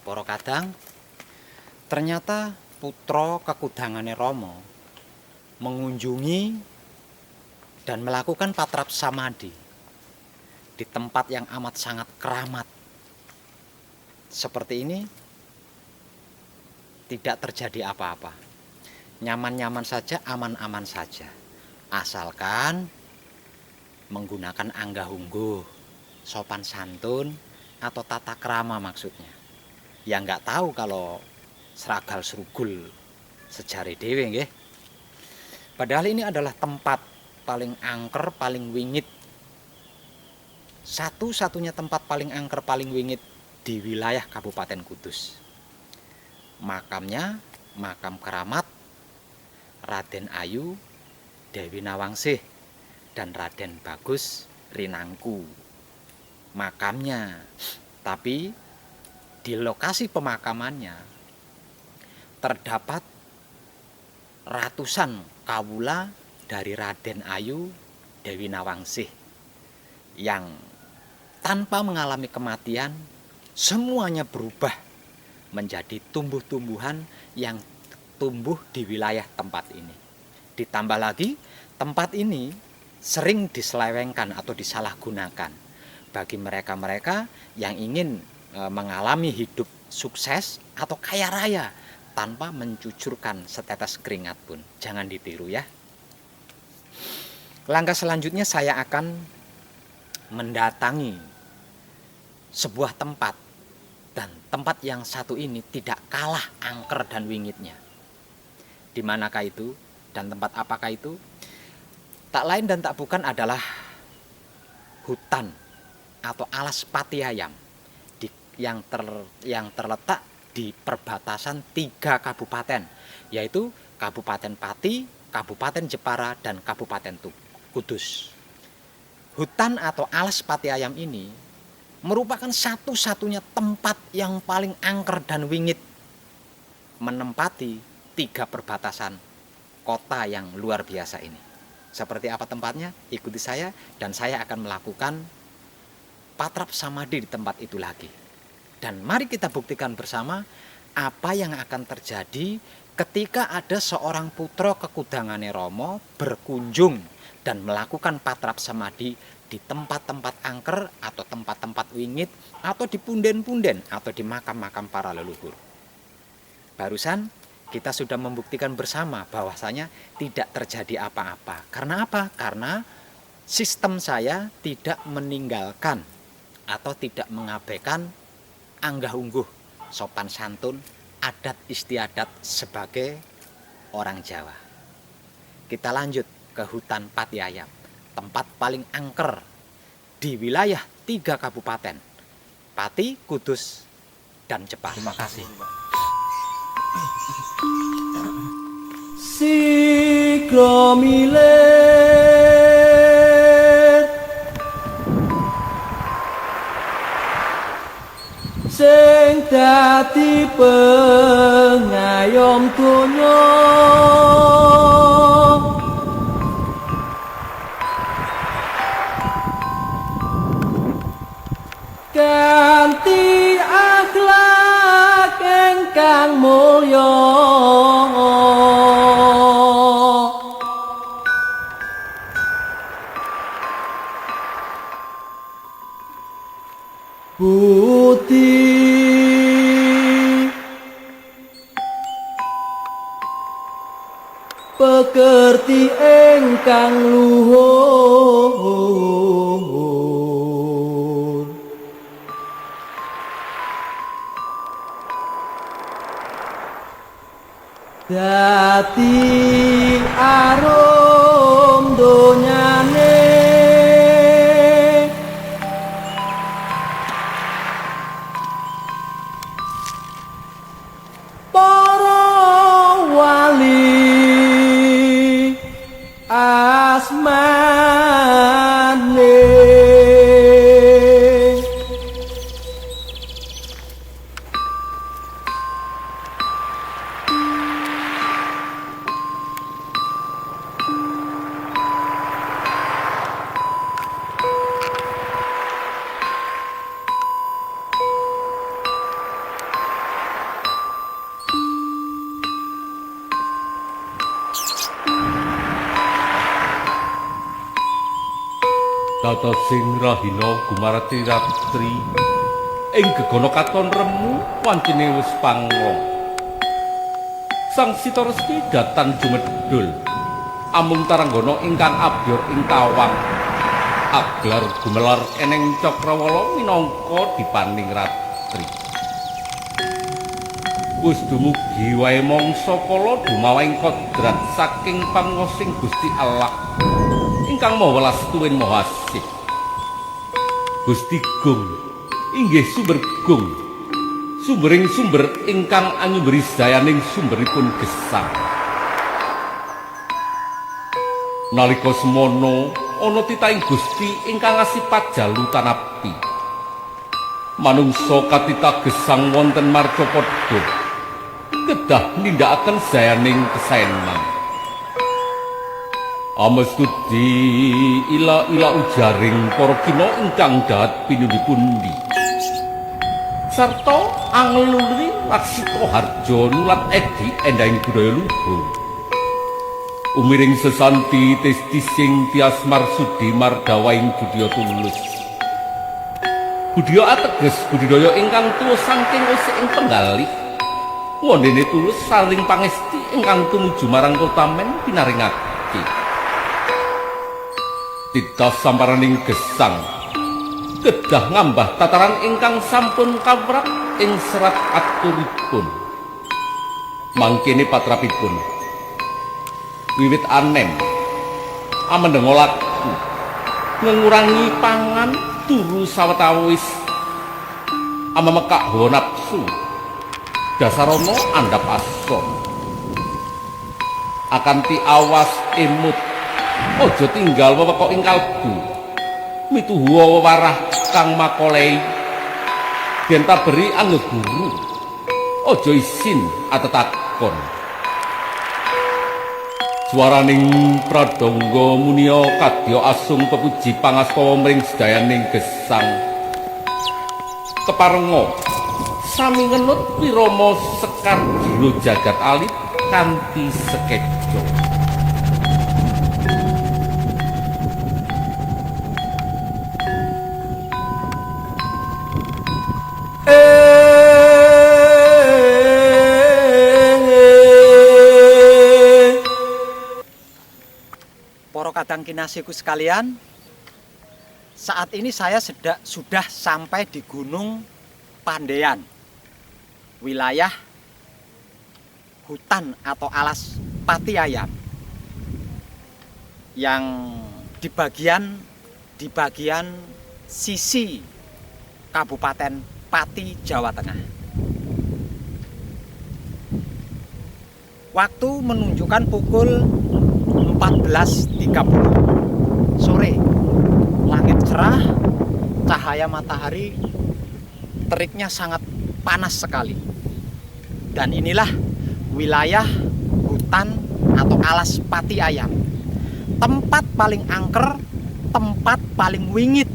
Para kadang ternyata putra kekudangane Rama mengunjungi dan melakukan patrap samadhi di tempat yang amat sangat keramat seperti ini, tidak terjadi apa-apa. Nyaman-nyaman saja, aman-aman saja. Asalkan menggunakan anggah-ungguh, sopan santun, atau tata krama maksudnya. Ya nggak tahu kalau seragal serugul sejare dewe nggih. Padahal ini adalah tempat paling angker, paling wingit. Satu-satunya tempat paling angker, paling wingit di wilayah Kabupaten Kudus. Makamnya, makam keramat Raden Ayu, Dewi Nawangsih, dan Raden Bagus Rinangku. Makamnya, tapi di lokasi pemakamannya terdapat ratusan kawula dari Raden Ayu, Dewi Nawangsih yang tanpa mengalami kematian semuanya berubah menjadi tumbuh-tumbuhan yang tumbuh di wilayah tempat ini. Ditambah lagi, tempat ini sering diselewengkan atau disalahgunakan bagi mereka-mereka yang ingin mengalami hidup sukses atau kaya raya tanpa mencucurkan setetes keringat pun. Jangan ditiru ya. Langkah selanjutnya saya akan mendatangi sebuah tempat, dan tempat yang satu ini tidak kalah angker dan wingitnya. Di manakah itu dan tempat apakah itu? Tak lain dan tak bukan adalah hutan atau alas pati ayam yang terletak di perbatasan 3 kabupaten, yaitu Kabupaten Pati, Kabupaten Jepara, dan Kabupaten Kudus. Hutan atau alas pati ayam ini merupakan satu-satunya tempat yang paling angker dan wingit menempati 3 perbatasan kota yang luar biasa ini. Seperti apa tempatnya? Ikuti saya dan saya akan melakukan patrap samadhi di tempat itu lagi. Dan mari kita buktikan bersama apa yang akan terjadi ketika ada seorang putra kekudangane Rama berkunjung dan melakukan patrap samadhi di tempat-tempat angker atau tempat-tempat wingit atau di punden-punden atau di makam-makam para leluhur. Barusan kita sudah membuktikan bersama bahwasanya tidak terjadi apa-apa. Karena apa? Karena sistem saya tidak meninggalkan atau tidak mengabaikan anggah-ungguh, sopan santun, adat istiadat sebagai orang Jawa. Kita lanjut ke hutan Pati Ayam, tempat paling angker di wilayah 3 kabupaten, Pati, Kudus, dan Jepara. Terima kasih. Siklo milet sing dadi pengayom donya kanthi akhlak ingkang mulya. Budi pekerti ingkang luhur dadi arum donyane asmane. Dadosing rahina gumarati ratri ing gegana katon remu wancine wis panglong. Sang Sita Resmi datan jumedhul amung taranggana ingkang abyor ing kawang aglar gumelar eneng Cakrawala minangka dipaning ratri. Wis dumugi wae mangsa kala dumawahing kodrat saking pamngosing Gusti Allah ingkang Maha Welas Tuwin Maha Asih. Gusti Gung inggih sumber gung, sumbering sumber ingkang anyumberi dayaning sumberipun gesang. Nalika semono ana titahing Gusti ingkang asipat jalu tanapi. Manungsa katitah gesang wonten marcapada kedah nindakaken dayaning kesaenan. Amestudi ila ujaring para kina ingkang dahat pinundi-pundi. Sarta angluri Waksita Harja nulat edi endahing budaya luhur. Umiring sesanti testi sing tias marsudi mardawaing budaya tulus. Budaya ateges budidaya ingkang tuwa saking wisi ing penggalih. Wondene tulus saling pangesti ingkang tumuju marang kotamen pinaringake. Titah samparaning gesang kedah ngambah tataran ingkang sampun kawrak ing serat aturipun. Mangkene patrapipun wiwit anem amendenga laku ngurangi pangan turu sawetawis amemekak hawa nafsu dasarana andhap asa akanti awas emut aja tinggal wewekok ing kalbu mituhu wewarah kang makolei yen taberi anggo guru aja isin atetakon. Swaraning pradangga munia kadya asung pepuji pangastawa mring sedayaning gesang keparenga sami ngenut wirama sekar jero jagat alit kanthi sekeca. Para kadang kinasihku sekalian, saat ini saya sudah sampai di Gunung Pandean, wilayah hutan atau alas Pati Ayam, yang di bagian sisi Kabupaten Pati, Jawa Tengah. Waktu menunjukkan pukul 14.30 sore. Langit cerah, cahaya matahari teriknya sangat panas sekali. Dan inilah wilayah hutan atau alas Pati Ayam. Tempat paling angker, tempat paling wingit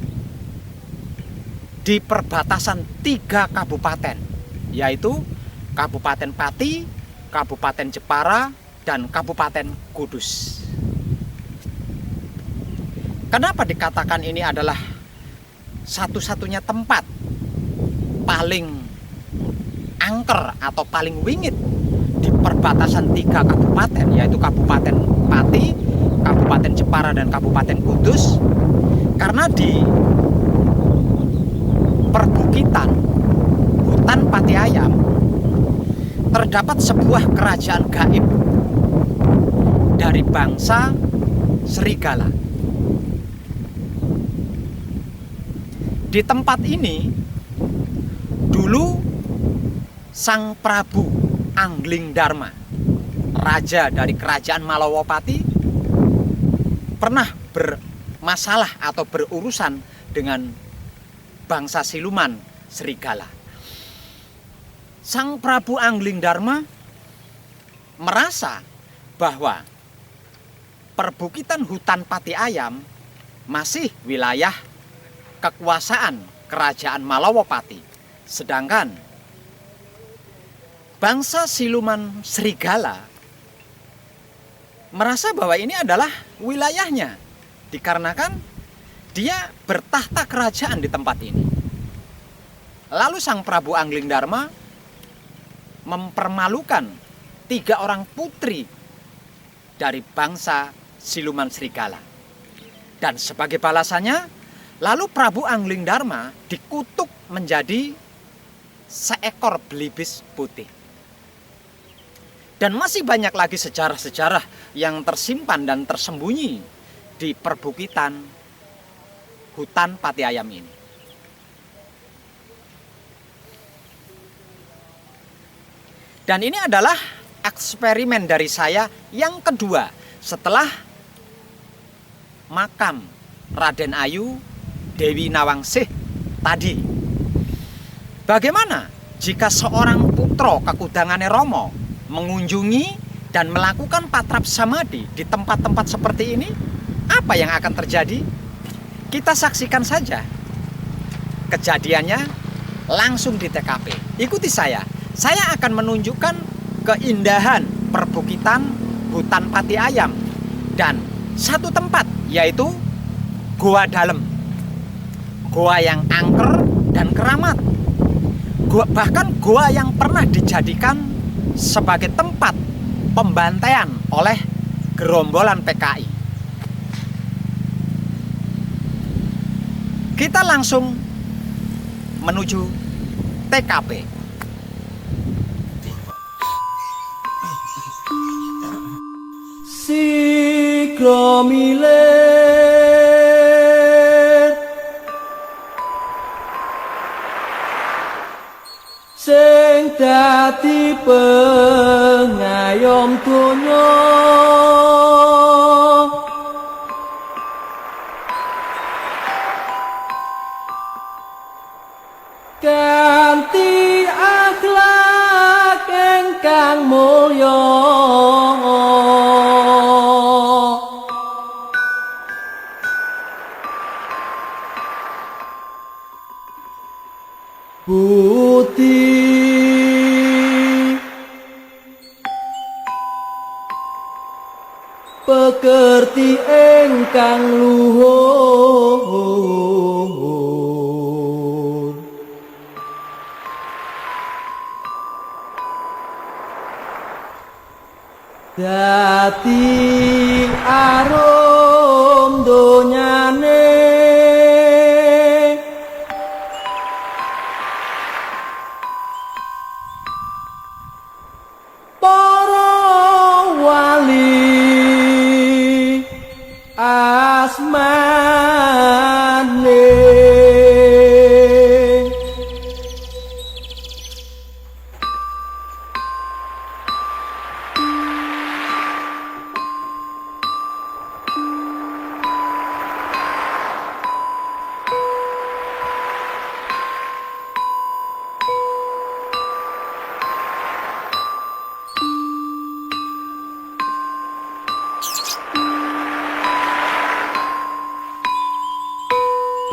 di perbatasan 3 kabupaten, yaitu Kabupaten Pati, Kabupaten Jepara, dan Kabupaten Kudus. Kenapa dikatakan ini adalah satu-satunya tempat paling angker atau paling wingit di perbatasan 3 kabupaten, yaitu Kabupaten Pati, Kabupaten Jepara, dan Kabupaten Kudus? Karena di perbukitan hutan Pati Ayam terdapat sebuah kerajaan gaib dari bangsa serigala. Di tempat ini dulu Sang Prabu Anglingdarma, raja dari kerajaan Malawapati, pernah bermasalah atau berurusan dengan bangsa siluman serigala. Sang Prabu Anglingdarma merasa bahwa perbukitan hutan Pati Ayam masih wilayah kekuasaan kerajaan Malawapati, sedangkan bangsa siluman serigala merasa bahwa ini adalah wilayahnya, dikarenakan dia bertahta kerajaan di tempat ini. Lalu Sang Prabu Anglingdarma mempermalukan 3 orang putri dari bangsa siluman serigala. Dan sebagai balasannya, lalu Prabu Anglingdarma dikutuk menjadi seekor belibis putih. Dan masih banyak lagi sejarah-sejarah yang tersimpan dan tersembunyi di perbukitan hutan Pati Ayam ini. Dan ini adalah eksperimen dari saya yang kedua setelah makam Raden Ayu Dewi Nawangsih tadi. Bagaimana jika seorang putra kekudangane Romo mengunjungi dan melakukan patrap samadi di tempat-tempat seperti ini? Apa yang akan terjadi? Kita saksikan saja kejadiannya langsung di TKP. Ikuti saya. Saya akan menunjukkan keindahan perbukitan hutan Pati Ayam dan satu tempat, yaitu Goa Dalem. Goa yang angker dan keramat. Bahkan goa yang pernah dijadikan sebagai tempat pembantaian oleh gerombolan PKI. Kita langsung menuju TKP. Sikro milet sing dadi pengayom donya kanthi akhlak ingkang mulya budi pekerti ingkang luhur dadi arum donyane asmane.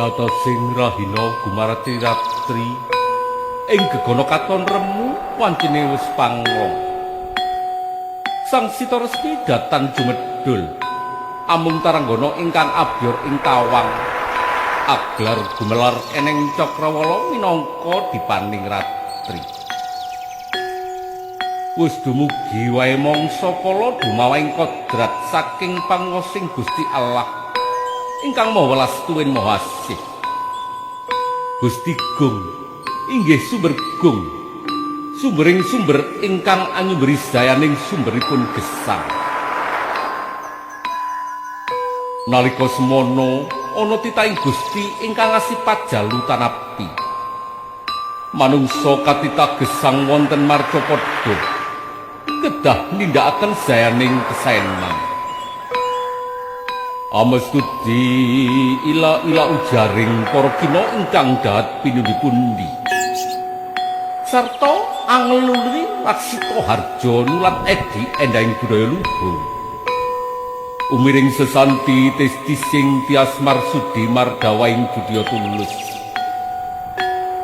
Tata sing rahina gumarati ratri ing gegana katon remu wancine wis pangong. Sang Sita Resmi datan jumedhul amung taranggana ingkang abyor ing tawang aglar gumelar eneng Cakrawala minangka dipaning ratri. Wis dumugi wae mangsa kala dumawahing kodrat saking panguwasing Gusti Allah ingkang maha welas tuwin maha asih. Gusti Gung inggih sumber gung, sumbering sumber ingkang anyumberi dayaning sumberipun gesang. Nalika semono ana titahing Gusti ingkang asipat jalutan api. Manungsa katitah gesang wonten marcapada kedah nindakaken dayaning kesaenan. Amestudi ila-ila ujaring para kina ingkang dahat pinundi-pundi sarta angluluri Laksita Harja nulat edi endahing budaya luhur. Umiring sesanti testi sing tias marsudi mardawaing budaya tulus.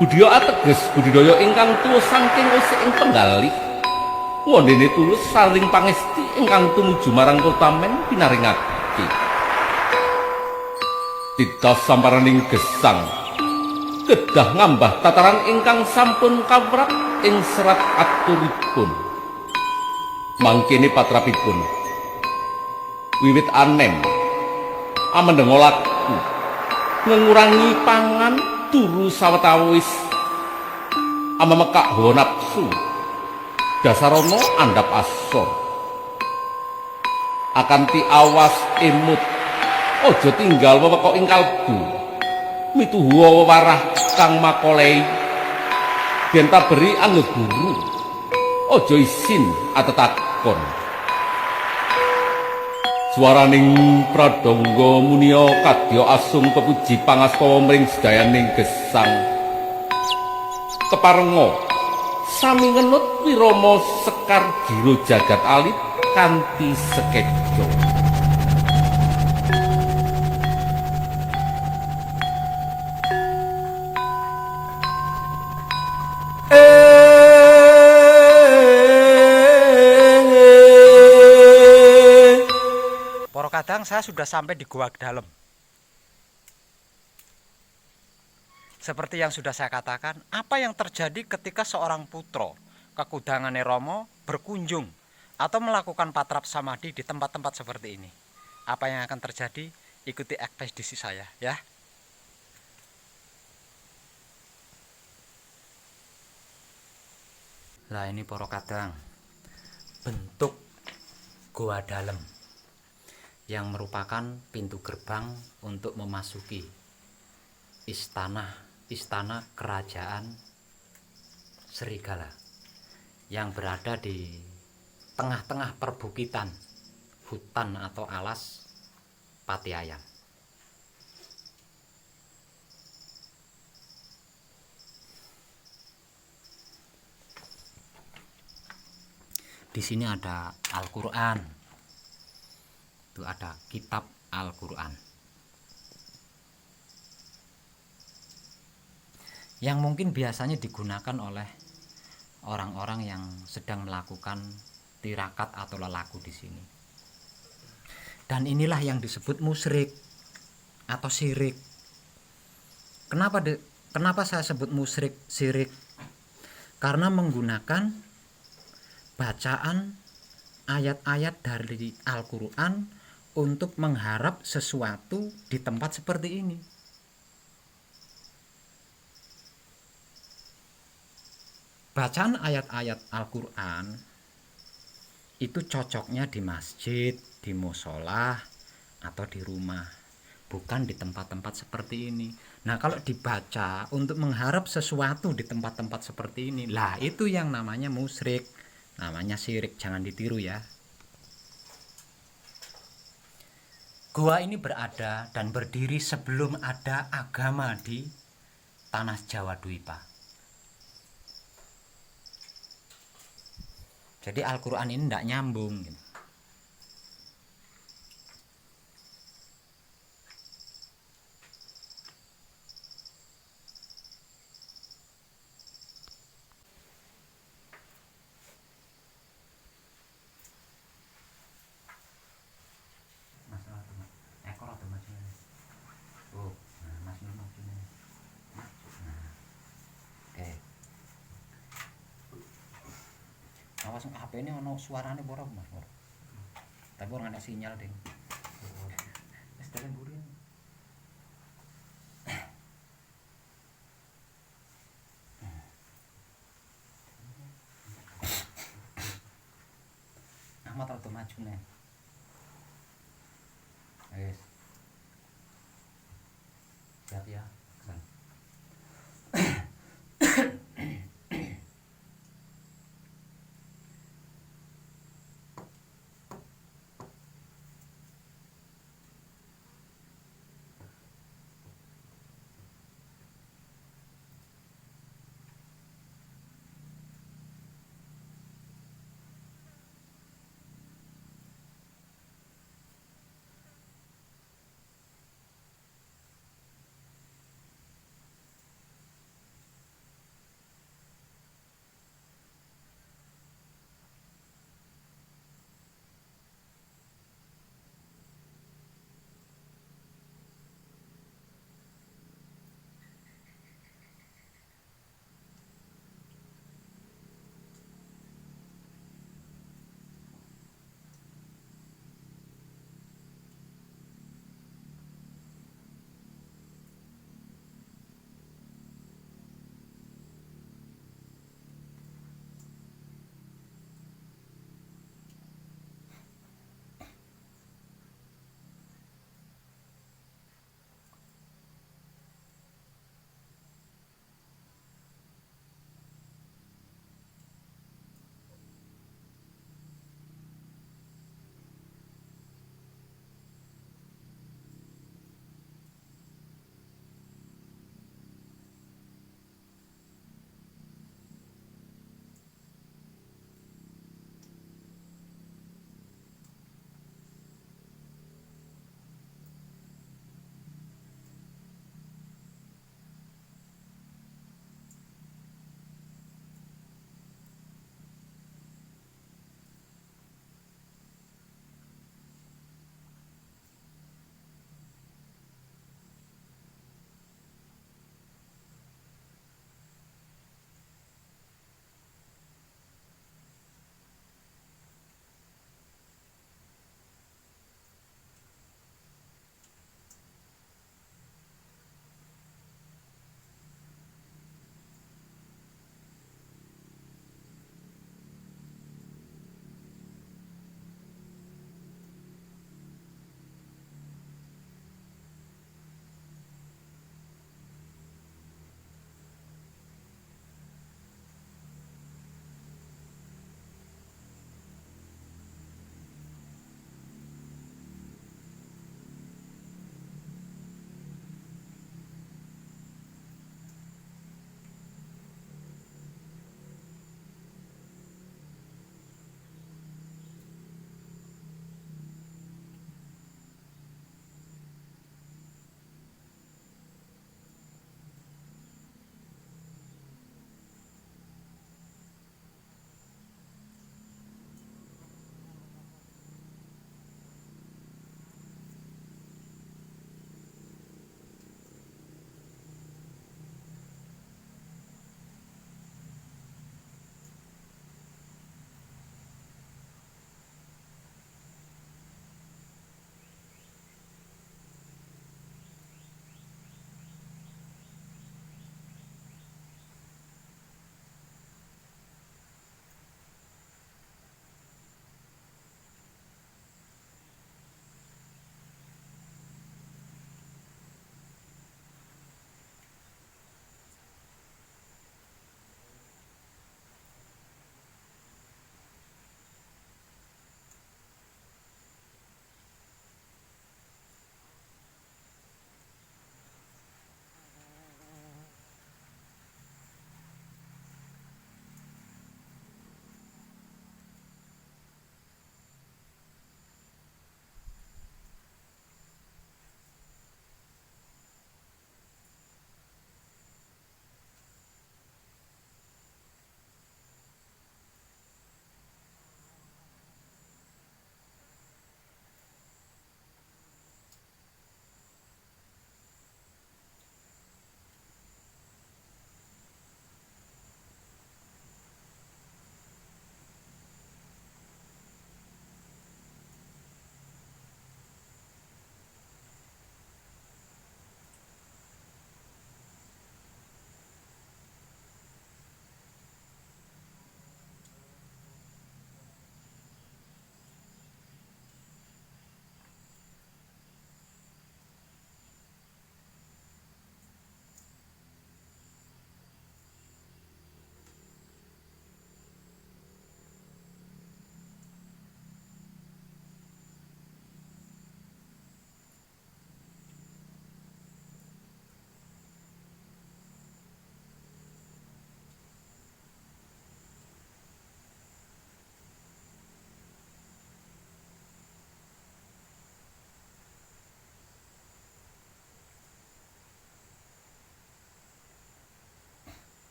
Budaya ateges budidaya ingkang tuwa saking wesi ing penggalih. Wondene tulus saling pangesti ingkang tumuju marang kotamen pinaringake. Titas samparaning gesang kedah ngambah tataran ingkang sampun kawrat ing serat aturipun. Mangkene patrapipun wiwit anem amendenga laku ngurangi pangan turu sawetawis amemekak hawa nafsu dasarana andhap asor akanti awas emut aja tinggal wewekok ing kalbu mituhu wewarah kang makolei yen taberi anggeguru aja isin atetakon. Swaraning pradangga munia kadya asung pepuji pangastawa mring sedayaning gesang keparenga sami ngenut wirama sekar jiro jagat alit kanthi sekejo. Para kadang saya sudah sampai di Gua Dalam. Seperti yang sudah saya katakan, apa yang terjadi ketika seorang putra kekudangane Rama berkunjung atau melakukan patrap samadhi di tempat-tempat seperti ini? Apa yang akan terjadi? Ikuti ekspedisi saya ya. Nah ini para kadang bentuk Gua Dalam yang merupakan pintu gerbang untuk memasuki istana kerajaan Serigala yang berada di tengah-tengah perbukitan hutan atau alas Pati Ayam. Di sini ada Al-Quran. Itu ada kitab Al-Quran. Yang mungkin biasanya digunakan oleh orang-orang yang sedang melakukan tirakat atau lelaku di sini. Dan inilah yang disebut musyrik atau syirik. Kenapa saya sebut musyrik, syirik? Karena menggunakan bacaan ayat-ayat dari Al-Quran untuk mengharap sesuatu di tempat seperti ini. Bacaan ayat-ayat Al-Quran itu cocoknya di masjid, di musola, atau di rumah, bukan di tempat-tempat seperti ini. Nah, kalau dibaca untuk mengharap sesuatu di tempat-tempat seperti ini, lah itu yang namanya musyrik, namanya syirik, jangan ditiru ya. Gua ini berada dan berdiri sebelum ada agama di tanah Jawa Dwipa. Jadi Al-Quran ini tidak nyambung gitu. Awas HP ini ono suarane ora Mas. Tapi ora ada sinyal ding. Wis dalan burin. Ahmad rada maju nih. Wis. Siap ya.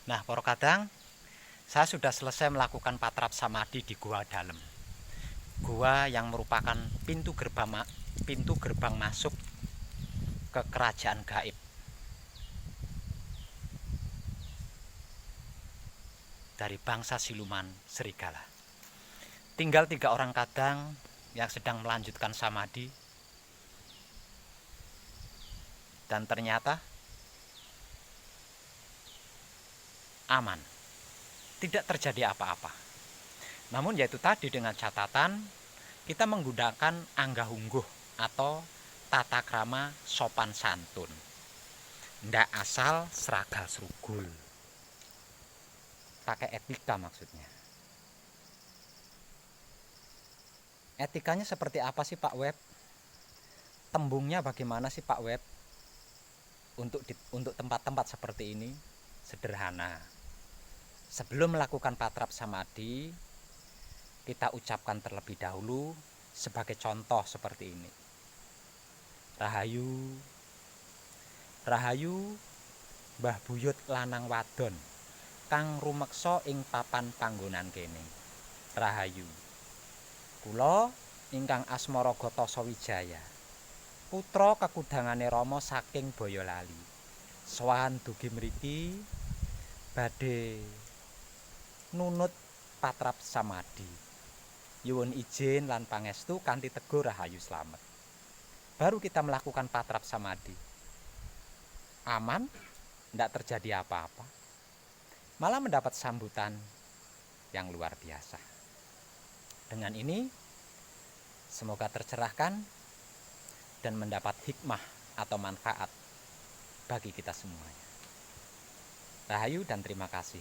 Nah, para kadang, saya sudah selesai melakukan patrap samadhi di gua dalam. Gua yang merupakan pintu gerbang masuk ke kerajaan gaib. Dari bangsa siluman serigala. Tinggal 3 orang kadang yang sedang melanjutkan samadhi. Dan ternyata aman. Tidak terjadi apa-apa. Namun yaitu tadi dengan catatan kita menggunakan anggahungguh atau tata krama sopan santun. Ndak asal seragal serugul. Pakai etika maksudnya. Etikanya seperti apa sih Pak Web? Tembungnya bagaimana sih Pak Web? Untuk tempat-tempat seperti ini sederhana. Sebelum melakukan patrap samadhi, kita ucapkan terlebih dahulu sebagai contoh seperti ini. Rahayu, Rahayu, Mbah Buyut lanang wadon, kang rumeksa ing papan panggonan kene. Rahayu. Kula ingkang asma Ragata Sawijaya, putra kakudangane Rama saking Boyolali. Sowan dugi mriki badhe nunut patrap samadhi. Nyuwun izin lan pangestu kanthi teguh Rahayu slamet. Baru kita melakukan patrap samadhi. Aman, tidak terjadi apa-apa. Malah mendapat sambutan yang luar biasa. Dengan ini, semoga tercerahkan dan mendapat hikmah atau manfaat bagi kita semuanya. Rahayu dan terima kasih.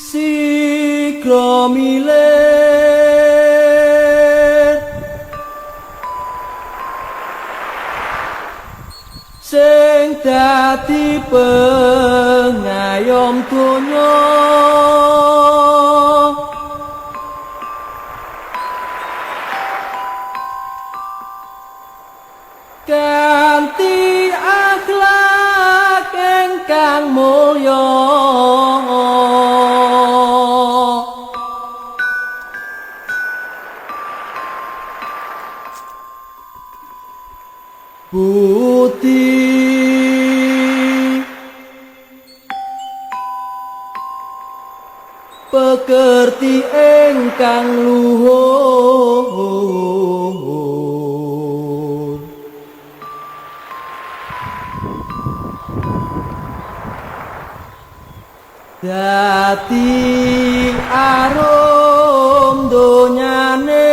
Sikro milir sing dadi pengayom donya kanthi akhlak ingkang mulya. Budi pekerti ingkang luhur dadi arum donyane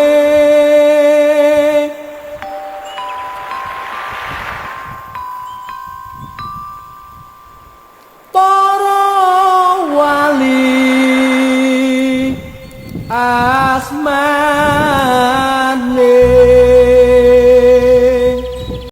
wali asma